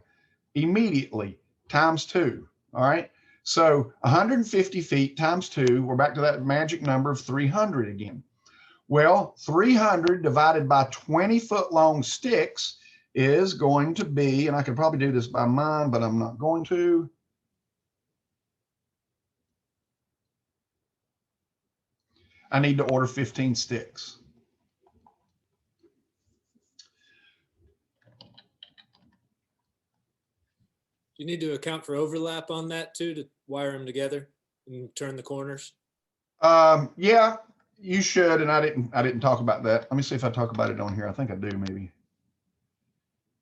immediately times 2. All right. So 150 feet times 2, we're back to that magic number of 300 again. Well, 300 divided by 20-foot long sticks is going to be, and I could probably do this by mind, but I'm not going to. I need to order 15 sticks. You need to account for overlap on that too, to wire them together and turn the corners. Yeah, you should, and I didn't talk about that. Let me see if I talk about it on here. I think I do, maybe.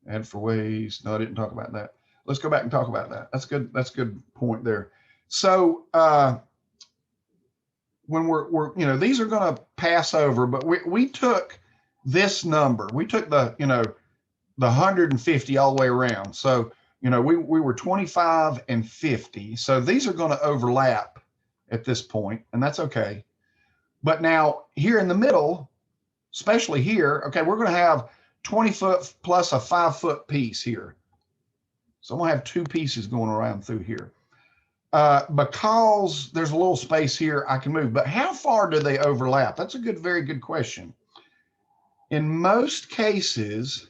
Add for ways. No, I didn't talk about that. Let's go back and talk about that. That's good. That's a good point there. So when we're these are going to pass over, but we took this number. We took the 150 all the way around. So we were 25 and 50. So these are going to overlap at this point, and that's okay. But now here in the middle, especially here, okay, we're going to have 20 foot plus a 5 foot piece here. So I'm going to have 2 pieces going around through here. Because there's a little space here, I can move. But how far do they overlap? That's a very good question. In most cases,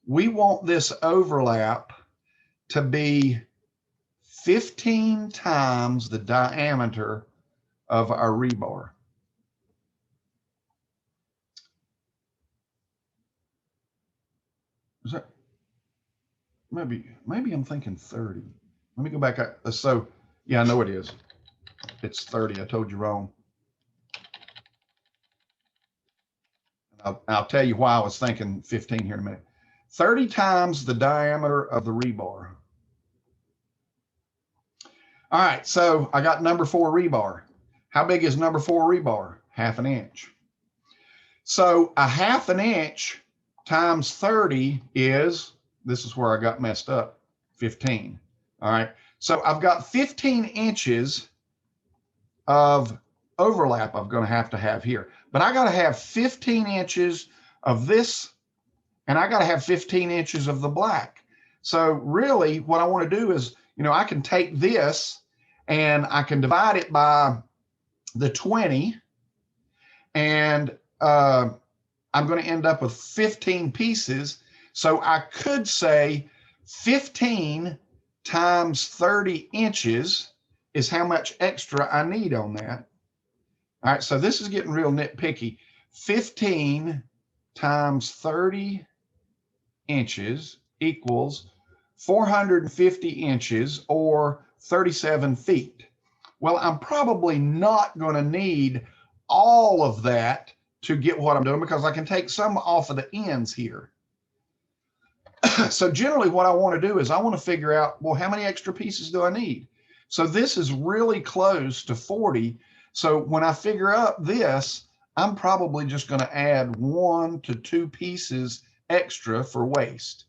we want this overlap to be 15 times the diameter of our rebar. Is that maybe I'm thinking 30. Let me go back. So yeah, I know it is. It's 30. I told you wrong. I'll tell you why I was thinking 15 here in a minute. 30 times the diameter of the rebar. All right, so I got number 4 rebar. How big is number 4 rebar? 1/2 inch. So 1/2 inch times 30 is, this is where I got messed up, 15. All right, so I've got 15 inches of overlap I'm going to have here. But I got to have 15 inches of this, and I got to have 15 inches of the black. So really what I want to do is, I can take this and I can divide it by the 20, and I'm going to end up with 15 pieces. So I could say 15 times 30 inches is how much extra I need on that. All right, so this is getting real nitpicky. 15 times 30 inches equals 450 inches or 37 feet. Well, I'm probably not going to need all of that to get what I'm doing because I can take some off of the ends here. So generally what I want to do is I want to figure out, well, how many extra pieces do I need? So this is really close to 40. So when I figure out this, I'm probably just going to add 1 to 2 pieces extra for waste.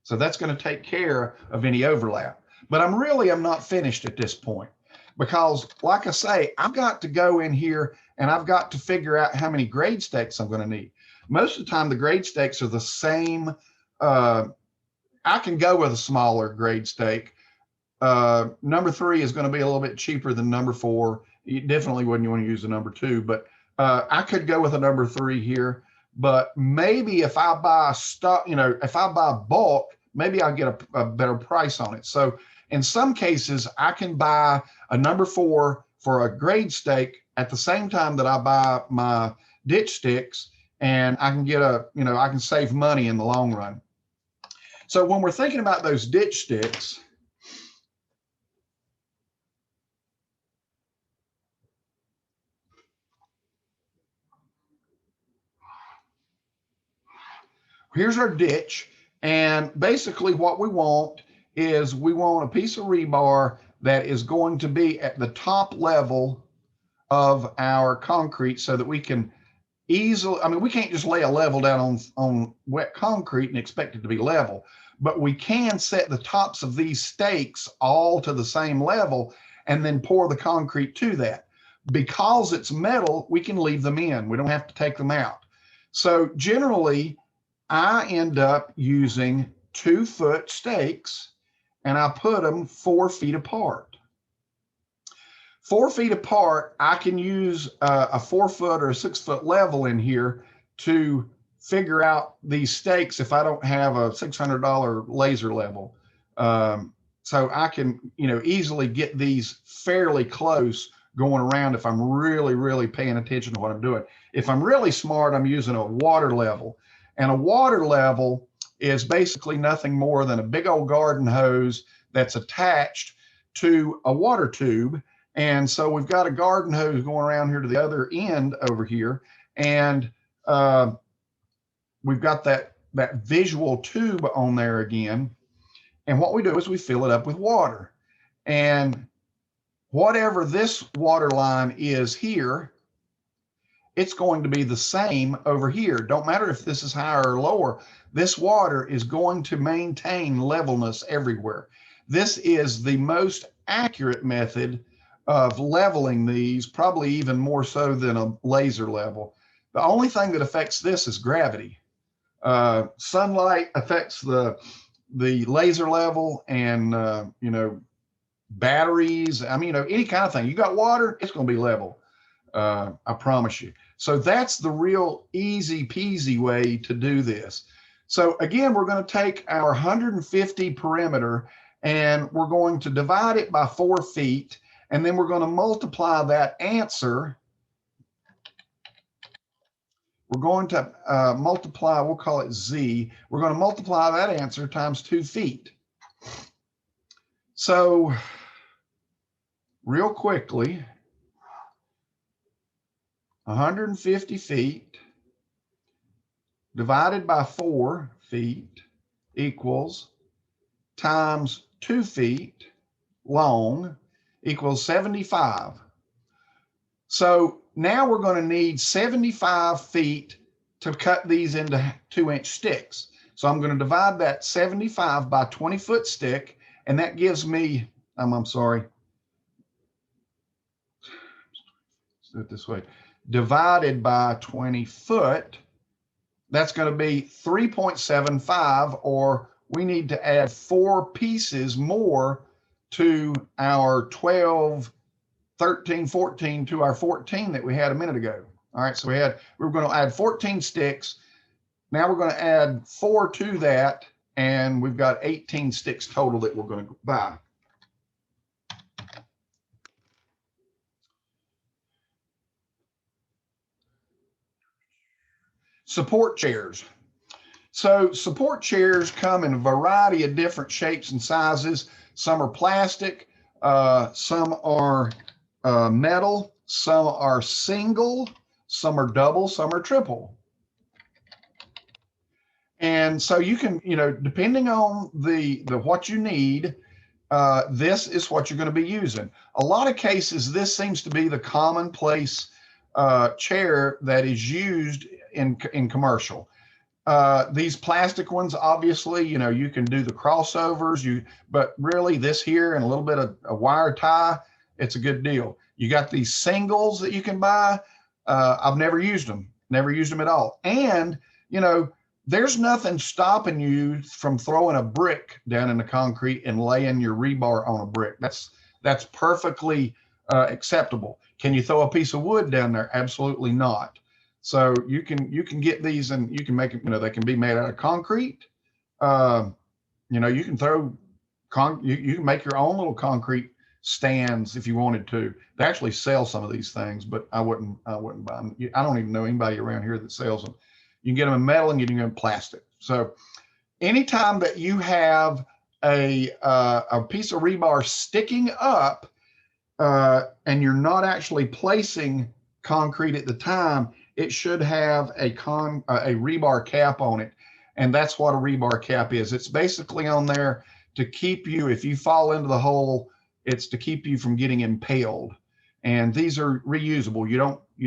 So that's going to take care of any overlap. But I'm not finished at this point because, like I say, I've got to go in here and I've got to figure out how many grade stakes I'm going to need. Most of the time, the grade stakes are the same. I can go with a smaller grade stake. Number 3 is going to be a little bit cheaper than number 4. You definitely wouldn't want to use the number 2, but I could go with a number 3 here. But maybe if I buy stock, if I buy bulk, maybe I'll get a better price on it. So in some cases, I can buy a number 4 for a grade stake at the same time that I buy my ditch sticks, and I can get I can save money in the long run. So when we're thinking about those ditch sticks, here's our ditch. And basically what we want is we want a piece of rebar that is going to be at the top level of our concrete so that we can easily, we can't just lay a level down on wet concrete and expect it to be level, but we can set the tops of these stakes all to the same level and then pour the concrete to that. Because it's metal, we can leave them in. We don't have to take them out. So generally, I end up using 2-foot stakes and I put them 4 feet apart. 4 feet apart, I can use a 4-foot or a 6-foot level in here to figure out these stakes if I don't have a $600 laser level. So I can, easily get these fairly close going around if I'm really, really paying attention to what I'm doing. If I'm really smart, I'm using a water level. And a water level is basically nothing more than a big old garden hose that's attached to a water tube. And so we've got a garden hose going around here to the other end over here. And we've got that visual tube on there again. And what we do is we fill it up with water. And whatever this water line is here, it's going to be the same over here. Don't matter if this is higher or lower. This water is going to maintain levelness everywhere. This is the most accurate method of leveling these, probably even more so than a laser level. The only thing that affects this is gravity. Sunlight affects the laser level, and batteries, any kind of thing. You got water, it's going to be level. I promise you. So that's the real easy peasy way to do this. So again, we're going to take our 150 perimeter and we're going to divide it by 4 feet. And then we're going to multiply that answer. We're going to multiply, we'll call it Z. We're going to multiply that answer times 2 feet. So real quickly, 150 feet divided by 4 feet equals times 2 feet long equals 75. So now we're going to need 75 feet to cut these into 2-inch sticks. So I'm going to divide that 75 by 20-foot stick, and that gives me, I'm sorry, let's do it this way. Divided by 20 foot, that's going to be 3.75, or we need to add 4 pieces more to our 12, 13, 14, to our 14 that we had a minute ago. All right, so we were going to add 14 sticks. Now we're going to add 4 to that, and we've got 18 sticks total that we're going to buy. Support chairs. So support chairs come in a variety of different shapes and sizes. Some are plastic, some are metal, some are single, some are double, some are triple. And so you can, depending on the what you need, this is what you're going to be using. A lot of cases, this seems to be the commonplace chair that is used in commercial. These plastic ones, obviously, you can do the crossovers, but really this here and a little bit of a wire tie, it's a good deal. You got these singles that you can buy. I've never used them at all. And, there's nothing stopping you from throwing a brick down in the concrete and laying your rebar on a brick. That's perfectly acceptable. Can you throw a piece of wood down there? Absolutely not. So you can get these and you can make them, they can be made out of concrete. You can throw you can make your own little concrete stands if you wanted to. They actually sell some of these things, but I wouldn't buy them. I don't even know anybody around here that sells them. You can get them in metal and you can get them in plastic. So anytime that you have a piece of rebar sticking up and you're not actually placing concrete at the time, it should have a rebar cap on it. And that's what a rebar cap is. It's basically on there to keep you, if you fall into the hole, it's to keep you from getting impaled. And these are reusable. You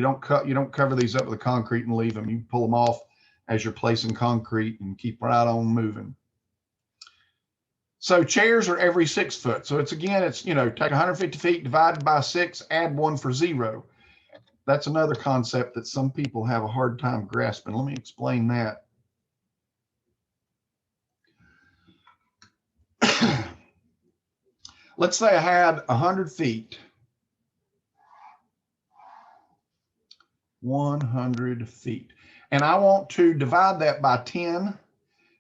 don't cover these up with the concrete and leave them. You pull them off as you're placing concrete and keep right on moving. So chairs are every 6 foot. So it's take 150 feet divided by 6, add 1 for 0. That's another concept that some people have a hard time grasping. Let me explain that. Let's say I had 100 feet. 100 feet. And I want to divide that by 10,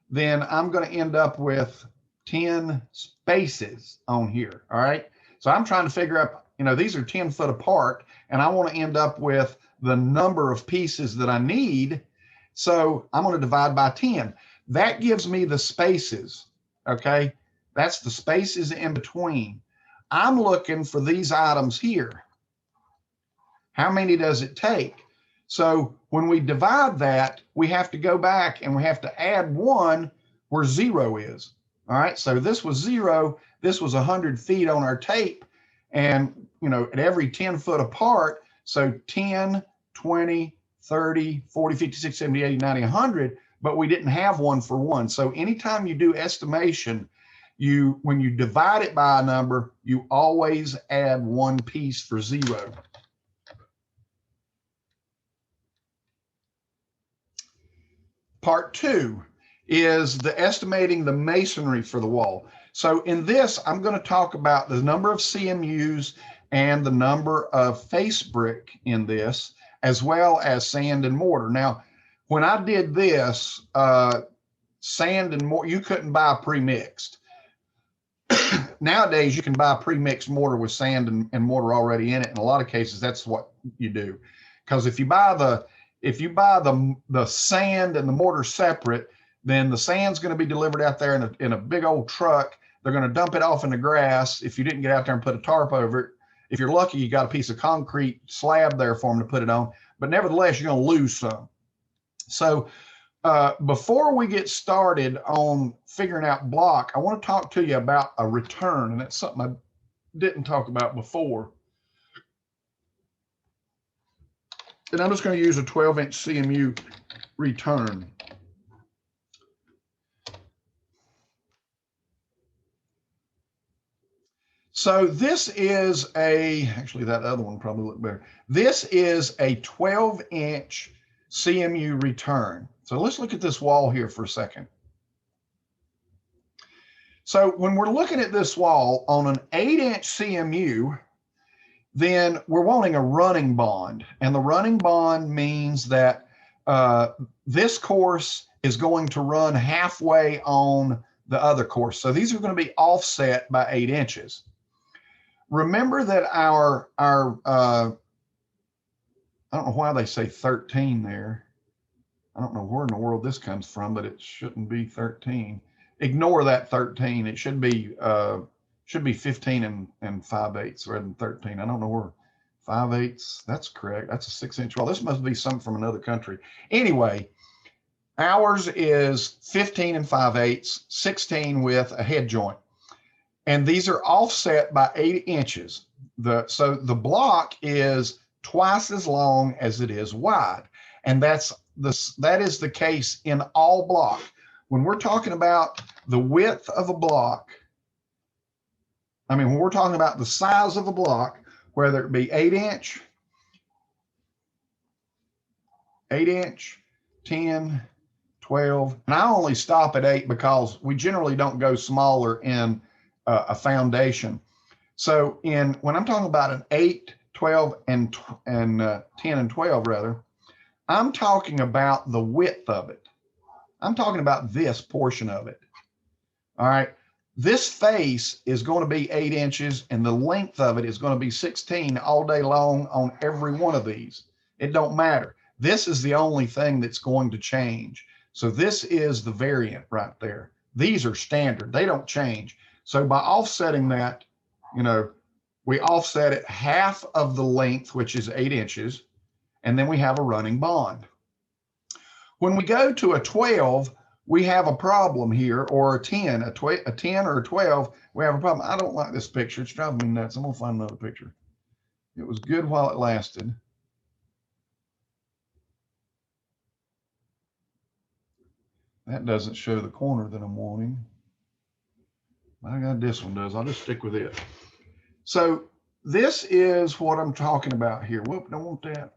then I'm going to end up with 10 spaces on here. All right. So I'm trying to figure out, these are 10 foot apart, and I want to end up with the number of pieces that I need. So I'm going to divide by 10. That gives me the spaces. Okay. That's the spaces in between. I'm looking for these items here. How many does it take? So when we divide that, we have to go back and we have to add 1 where 0 is. All right. So this was 0. This was 100 feet on our tape. And, at every 10 foot apart, so 10, 20, 30, 40, 50, 60, 70, 80, 90, 100, but we didn't have 1 for 1. So anytime you do estimation, when you divide it by a number, you always add 1 piece for 0. Part 2 is the estimating the masonry for the wall. So in this, I'm going to talk about the number of CMUs and the number of face brick in this, as well as sand and mortar. Now, when I did this, sand and mortar, you couldn't buy pre-mixed. Nowadays, you can buy pre-mixed mortar with sand and mortar already in it. In a lot of cases, that's what you do. Because if you buy the sand and the mortar separate, then the sand's going to be delivered out there in a big old truck. They're going to dump it off in the grass. If you didn't get out there and put a tarp over it, if you're lucky, you got a piece of concrete slab there for them to put it on. But nevertheless, you're going to lose some. So before we get started on figuring out block, I want to talk to you about a return, and that's something I didn't talk about before. And I'm just going to use a 12-inch CMU return. So this is actually that other one probably looked better. This is a 12-inch CMU return. So let's look at this wall here for a second. So when we're looking at this wall on an 8-inch CMU, then we're wanting a running bond. And the running bond means that this course is going to run halfway on the other course. So these are going to be offset by 8 inches. Remember that our I don't know why they say 13 there. I don't know where in the world this comes from, but it shouldn't be 13. Ignore that 13. It should be 15 and 5/8 rather than 13. I don't know where 5/8. That's correct. That's a 6-inch wall. This must be something from another country. Anyway, ours is 15 and 5/8, 16 with a head joint. And these are offset by 8 inches. So the block is twice as long as it is wide. And that is the case in all block. When we're talking about the width of a block, when we're talking about the size of a block, whether it be 8-inch, 10, 12, and I only stop at 8 because we generally don't go smaller in a foundation. So when I'm talking about an 8, 12, and 10 and 12 rather, I'm talking about the width of it. I'm talking about this portion of it. All right. This face is going to be 8 inches and the length of it is going to be 16 all day long on every one of these. It don't matter. This is the only thing that's going to change. So this is the variant right there. These are standard. They don't change. So by offsetting that, we offset it half of the length, which is 8 inches, and then we have a running bond. When we go to a 12, we have a problem here, or a 10, a 10 or a 12, we have a problem. I don't like this picture. It's driving me nuts. I'm gonna find another picture. It was good while it lasted. That doesn't show the corner that I'm wanting. I got this one does. I'll just stick with it. So this is what I'm talking about here. Whoop, don't want that.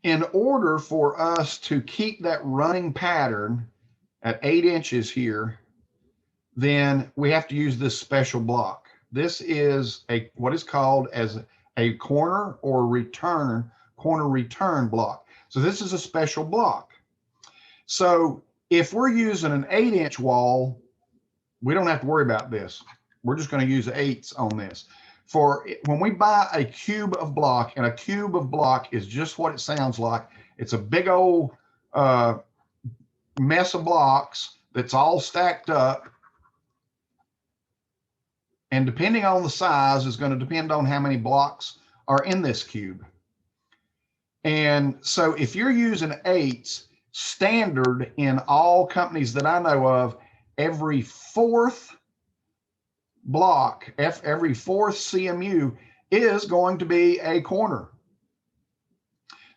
In order for us to keep that running pattern at 8 inches here, then we have to use this special block. This is what is called as a corner return block. So this is a special block. So if we're using an 8-inch wall, we don't have to worry about this. We're just going to use 8s on this. For when we buy a cube of block, and a cube of block is just what it sounds like. It's a big old mess of blocks that's all stacked up. And depending on the size is going to depend on how many blocks are in this cube. And so if you're using 8s, standard in all companies that I know of, every fourth block, every fourth CMU is going to be a corner.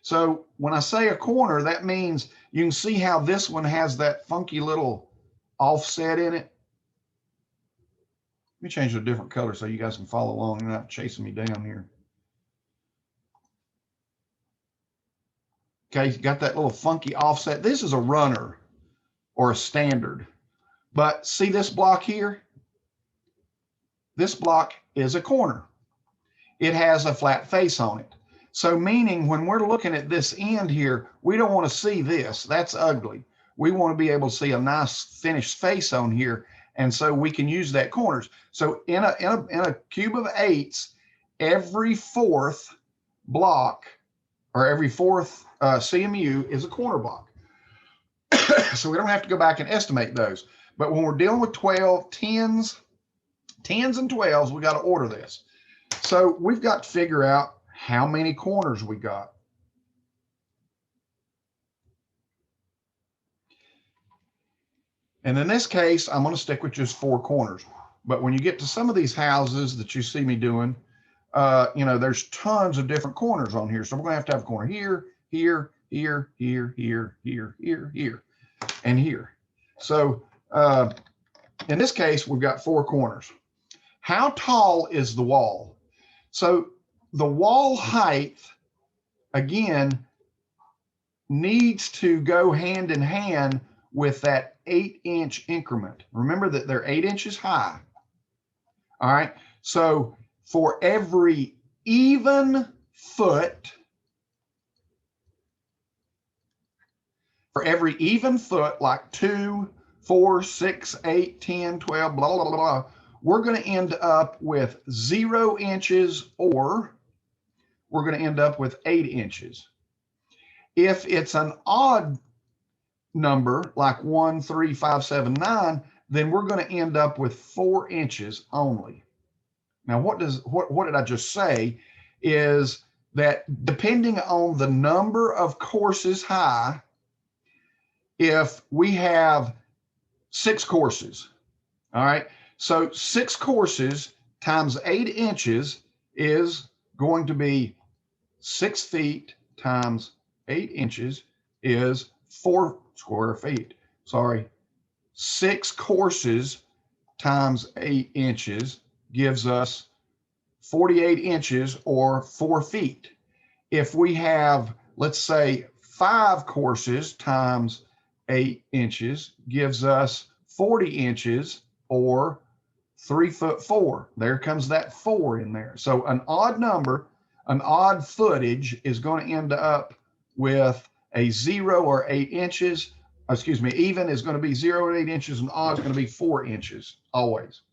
So when I say a corner, that means you can see how this one has that funky little offset in it. Let me change to a different color so you guys can follow along and not chasing me down here. Okay, you got that little funky offset. This is a runner or a standard. But see this block here? This block is a corner. It has a flat face on it. So meaning when we're looking at this end here, we don't want to see this. That's ugly. We want to be able to see a nice finished face on here. And so we can use that corners. So in a cube of 8s, every fourth block or every fourth CMU is a corner block. So we don't have to go back and estimate those. But when we're dealing with 10s and 12s, we got to order this. So we've got to figure out how many corners we got. And in this case, I'm going to stick with just 4 corners. But when you get to some of these houses that you see me doing, there's tons of different corners on here. So we're going to have a corner here, here, here, here, here, here, here, here, and here. So in this case, we've got 4 corners. How tall is the wall? So the wall height, again, needs to go hand in hand with that 8-inch increment. Remember that they're 8 inches high. All right. So for every even foot, for every even foot, like 2, 4, 6, 8, 10, 12, blah, blah, blah, blah, we're going to end up with 0 inches, or we're going to end up with 8 inches. If it's an odd number, like 1, 3, 5, 7, 9, then we're going to end up with 4 inches only. Now, what did I just say is that depending on the number of courses high, if we have 6 courses, all right, so 6 courses times 8 inches is going to be 6 feet times 8 inches is 4 square feet. Sorry, 6 courses times 8 inches gives us 48 inches, or 4 feet. If we have, let's say, 5 courses times 8 inches gives us 40 inches, or 3'4". There comes that 4 in there. So an odd number, an odd footage is going to end up with a 0 or 8 inches. Excuse me, even is going to be 0 or 8 inches, and odd is going to be 4 inches always.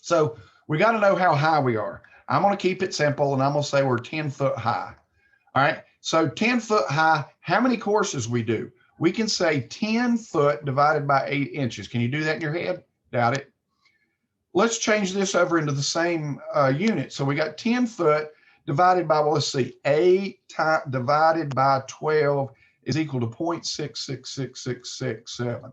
So we got to know how high we are. I'm going to keep it simple, and I'm going to say we're 10 foot high. All right, so 10 foot high, how many courses we do? We can say 10 foot divided by 8 inches. Can you do that in your head? Doubt it. Let's change this over into the same unit. So we got 10 foot divided by, well, let's see, 8 divided by 12 is equal to 0.666667.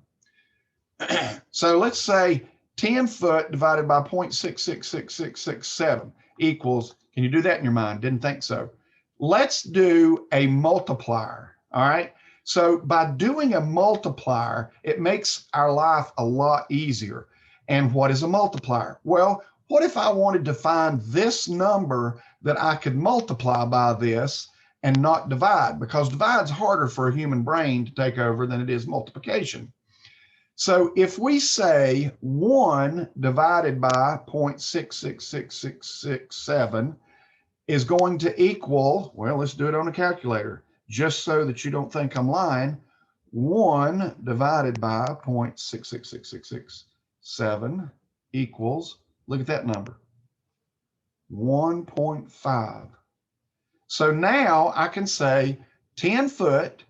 So let's say 10 foot divided by 0.666667 equals, can you do that in your mind? Didn't think so. Let's do a multiplier, all right? So by doing a multiplier, it makes our life a lot easier. And what is a multiplier? Well, what if I wanted to find this number that I could multiply by this and not divide? Because divide's harder for a human brain to take over than it is multiplication. So if we say 1 divided by 0.666667 is going to equal, well, let's do it on a calculator, just so that you don't think I'm lying. 1 divided by 0.666667 equals, look at that number, 1.5. So now I can say 10 foot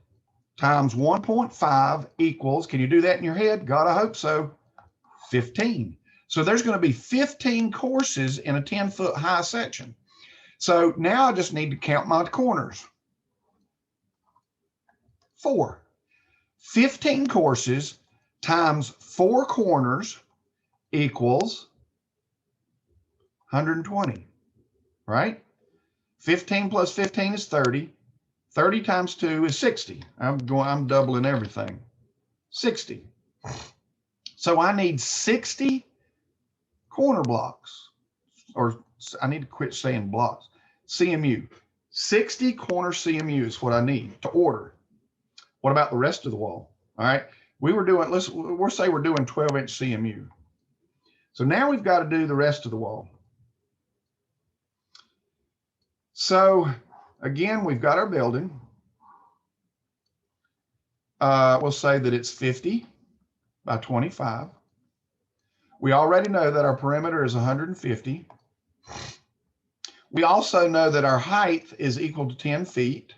times 1.5 equals, can you do that in your head? God, I hope so, 15. So there's going to be 15 courses in a 10 foot high section. So now I just need to count my corners. 4. 15 courses times 4 corners equals 120, right? 15 plus 15 is 30. 30 times 2 is 60. I'm doubling everything. 60. So I need 60 corner blocks, or I need to quit saying blocks. CMU. 60 corner CMU is what I need to order. What about the rest of the wall? All right. We'll say we're doing 12-inch CMU. So now we've got to do the rest of the wall. So again, we've got our building. We'll say that it's 50 by 25. We already know that our perimeter is 150. We also know that our height is equal to 10 feet.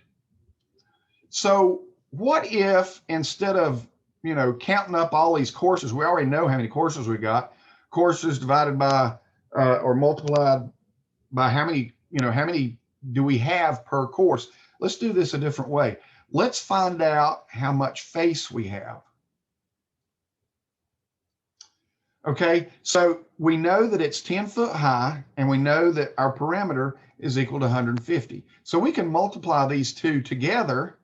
So what if, instead of, counting up all these courses, we already know how many courses we got, courses divided by, or multiplied by how many do we have per course? Let's do this a different way. Let's find out how much face we have. Okay, so we know that it's 10 foot high, and we know that our perimeter is equal to 150. So we can multiply these two together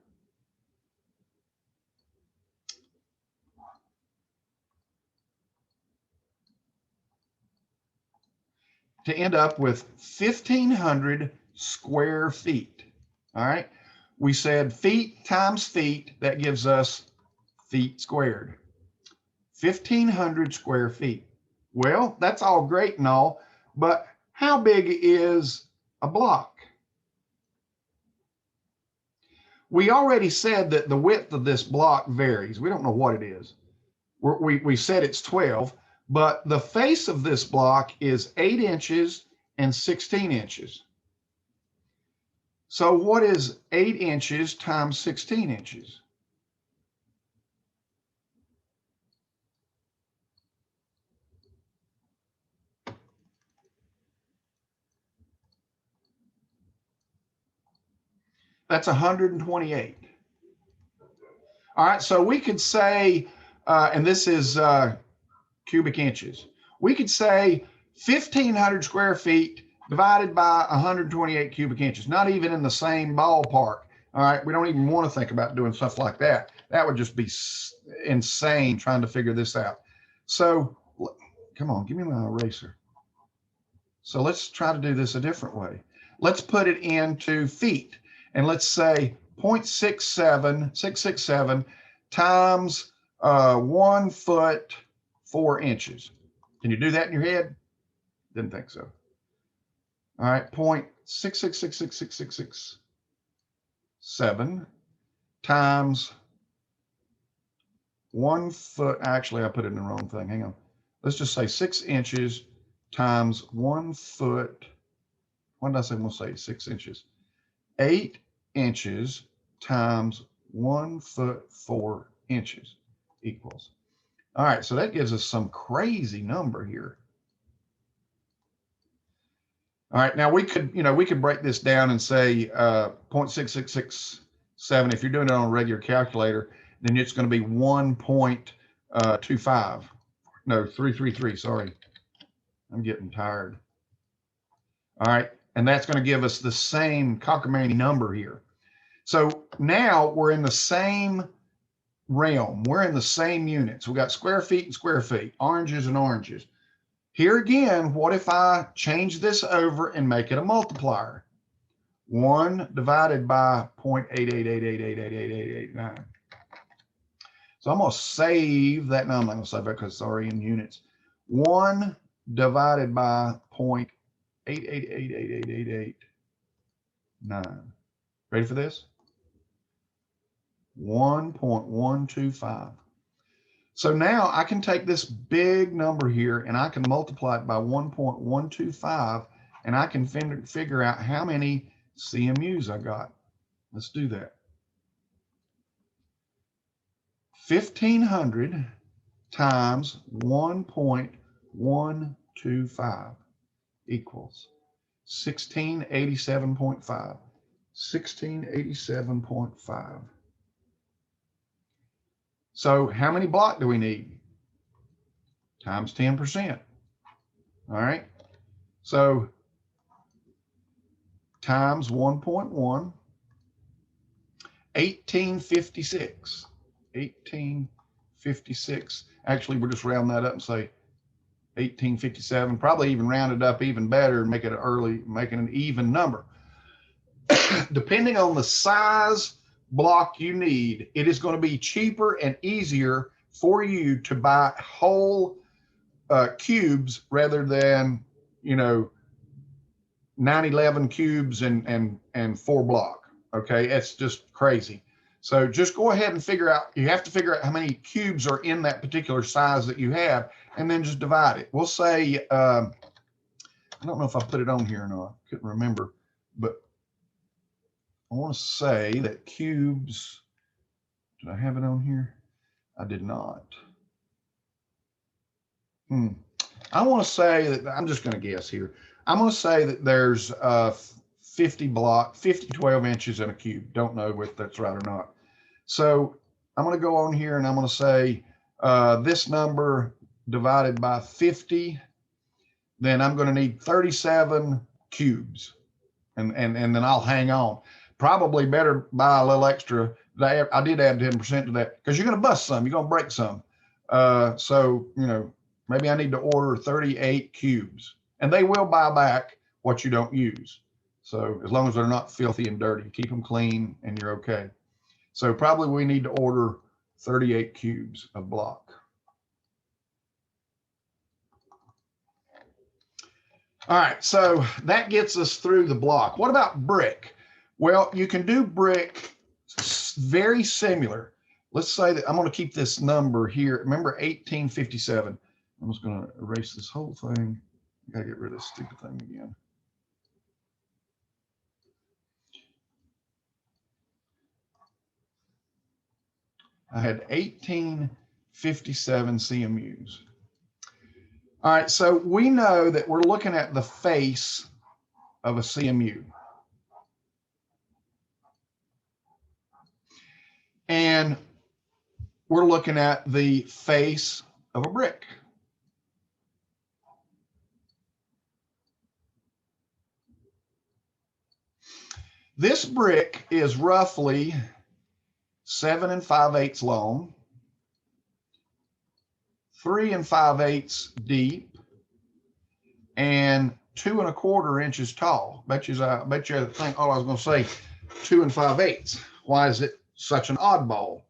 to end up with 1,500 square feet. All right, we said feet times feet, that gives us feet squared. 1,500 square feet. Well, that's all great and all, but how big is a block? we already said that the width of this block varies. We don't know what it is. We said it's 12, but the face of this block is 8 inches and 16 inches. So what is 8 inches times 16 inches? That's 128. All right, so we could say, and this is cubic inches. We could say 1,500 square feet divided by 128 cubic inches, not even in the same ballpark. All right, we don't even want to think about doing stuff like that. That would just be insane trying to figure this out. So come on, give me my eraser. So let's try to do this a different way. Let's put it into feet, and let's say 0.667 times 1 foot 4 inches. Can you do that in your head? Didn't think so. All right, 0.6666667 times 1 foot. Actually, I put it in the wrong thing. Hang on. Let's just say 6 inches times 1 foot. What did I say? We'll say 6 inches. 8 inches times 1 foot 4 inches equals. All right, so that gives us some crazy number here. All right, now we could break this down and say 0.6667. If you're doing it on a regular calculator, then it's going to be 1.25. No, 333. Sorry, I'm getting tired. All right, and that's going to give us the same cockamamie number here. So now we're in the same realm. We're in the same units. We got square feet and square feet, oranges and oranges. Here again, what if I change this over and make it a multiplier? 1 divided by 0.888888889. So I'm going to save that. No, I'm not going to save that because it's already in units. 1 divided by 0.8888889. Ready for this? 1.125. So now I can take this big number here and I can multiply it by 1.125, and I can figure out how many CMUs I got. Let's do that. 1,500 times 1.125 equals 1687.5. 1687.5. So how many block do we need? Times 10%. All right. So times 1.1, 1856. 1856. Actually, we'll just round that up and say 1857. Probably even round it up even better and make it making an even number. Depending on the size block you need, it is going to be cheaper and easier for you to buy whole cubes rather than 911 cubes and 4 block. Okay, it's just crazy. So just go ahead and figure out. You have to figure out how many cubes are in that particular size that you have, and then just divide it. We'll say I don't know if I put it on here or not. Couldn't remember, but I want to say that cubes, did I have it on here? I did not. I want to say that, I'm just going to guess here. I'm going to say that there's 50 12 inches in a cube. Don't know if that's right or not. So I'm going to go on here and I'm going to say this number divided by 50, then I'm going to need 37 cubes. And then I'll hang on. Probably better buy a little extra. I did add 10% to that because you're going to bust some, you're going to break some. So, maybe I need to order 38 cubes, and they will buy back what you don't use. So as long as they're not filthy and dirty, keep them clean and you're okay. So probably we need to order 38 cubes of block. All right, so that gets us through the block. What about brick? Well, you can do brick very similar. Let's say that I'm going to keep this number here. Remember 1857. I'm just going to erase this whole thing. I got to get rid of this stupid thing again. I had 1857 CMUs. All right, so we know that we're looking at the face of a CMU. And we're looking at the face of a brick. This brick is roughly 7 5/8 long, 3 5/8 deep, and 2 1/4 inches tall. I bet you think, oh, I was going to say 2 5/8. Why is it such an oddball?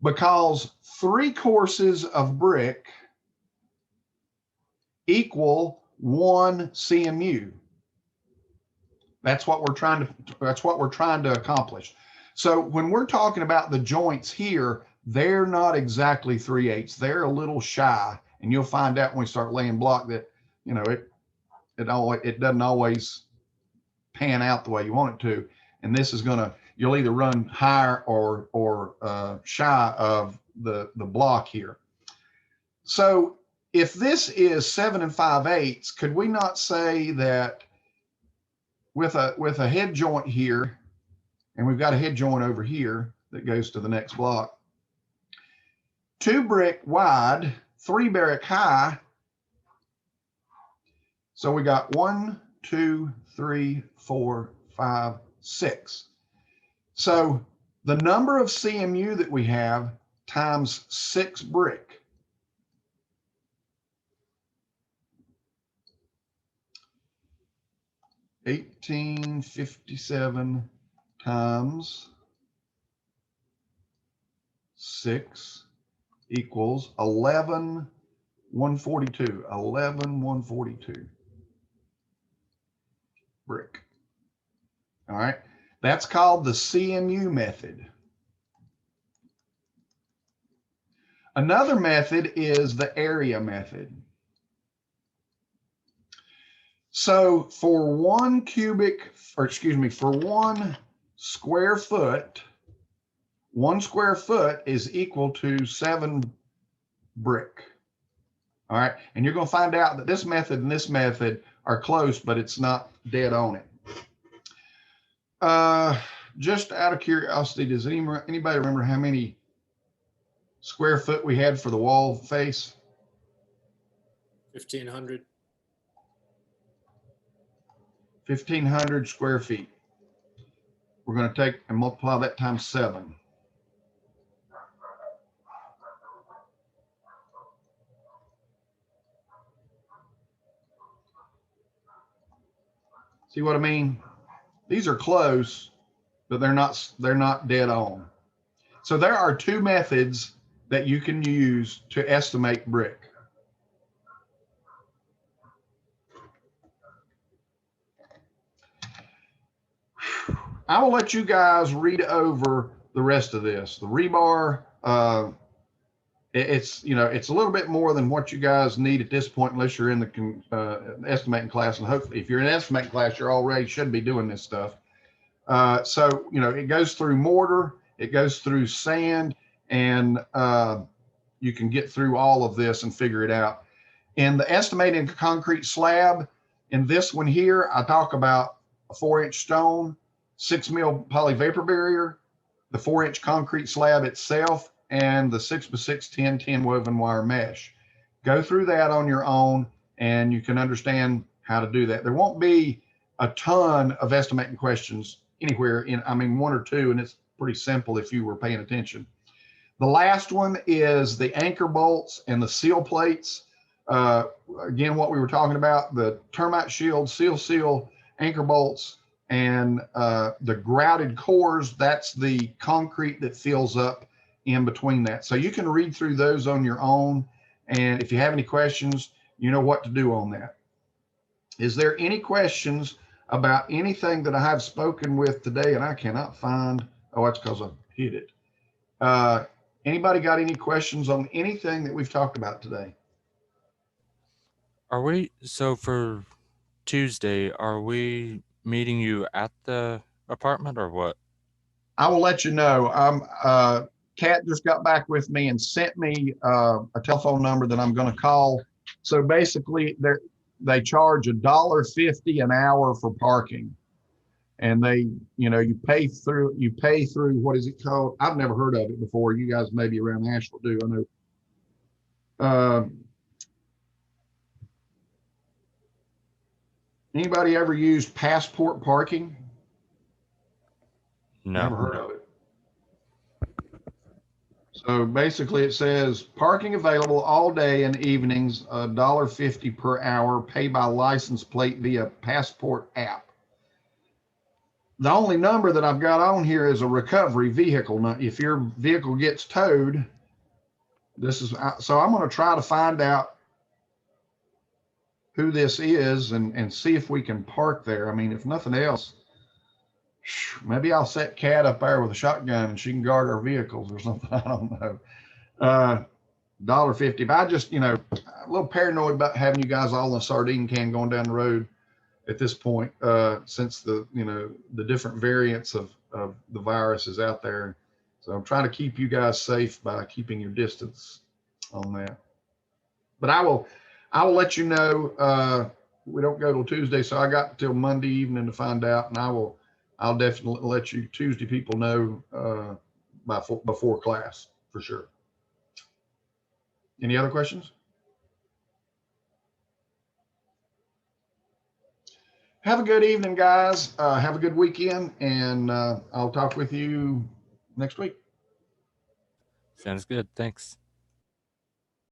Because 3 courses of brick equal 1 CMU. That's what we're trying to accomplish. So when we're talking about the joints here, they're not exactly 3/8. They're a little shy, and you'll find out when we start laying block that, you know, it doesn't always pan out the way you want it to. And this is you'll either run higher or shy of the block here. So if this is 7 5/8, could we not say that with a head joint here, and we've got a head joint over here that goes to the next block, 2 brick wide, 3 brick high. So we got 1, 2, 3, 4, 5, 6. So the number of CMU that we have times 6 brick. $18.57 times 6 equals 11,142. 11,142 brick. All right, that's called the CMU method. Another method is the area method. So for 1 square foot, 1 square foot is equal to 7 brick. All right, and you're going to find out that this method and this method are close, but it's not dead on it. Just out of curiosity, does anybody remember how many square foot we had for the wall face? 1,500. 1,500 square feet. We're going to take and multiply that times 7. See what I mean? These are close, but they're not dead on. So there are 2 methods that you can use to estimate brick. I will let you guys read over the rest of this. The rebar, it's a little bit more than what you guys need at this point, unless you're in the estimating class. And hopefully, if you're in an estimating class, you already should be doing this stuff. So it goes through mortar, it goes through sand, and you can get through all of this and figure it out. In the estimating concrete slab, in this one here, I talk about a 4-inch stone, 6 mil poly vapor barrier, the 4-inch concrete slab itself, and the 6x6 10-10 woven wire mesh. Go through that on your own, and you can understand how to do that. There won't be a ton of estimating questions anywhere one or two, and it's pretty simple if you were paying attention. The last one is the anchor bolts and the seal plates. Again, what we were talking about, the Termite Shield, seal, anchor bolts, and the grouted cores, that's the concrete that fills up in between that. So you can read through those on your own, and if you have any questions, you know what to do on that. Is there any questions about anything that I have spoken with today, and I cannot find, oh, that's because I hit it. Anybody got any questions on anything that we've talked about today? Are we, so for Tuesday, are we meeting you at the apartment or what? I will let you know. Kat just got back with me and sent me a telephone number that I'm going to call. So basically, they charge $1.50 an hour for parking, and you pay through what is it called? I've never heard of it before. You guys maybe around Nashville do. I know. Anybody ever used passport parking? No. Never heard of it. So basically it says parking available all day and evenings, $1.50 per hour, pay by license plate via passport app. The only number that I've got on here is a recovery vehicle. Now, if your vehicle gets towed, so I'm going to try to find out who this is and see if we can park there. I mean, if nothing else, maybe I'll set Kat up there with a shotgun and she can guard our vehicles or something. I don't know. $1.50. But I just, a little paranoid about having you guys all in a sardine can going down the road at this point, since the different variants of the virus is out there. So I'm trying to keep you guys safe by keeping your distance on that. But I will let you know. We don't go till Tuesday, so I got till Monday evening to find out, and I'll definitely let you Tuesday people know before class for sure. Any other questions? Have a good evening, guys. Have a good weekend, and I'll talk with you next week. Sounds good. Thanks.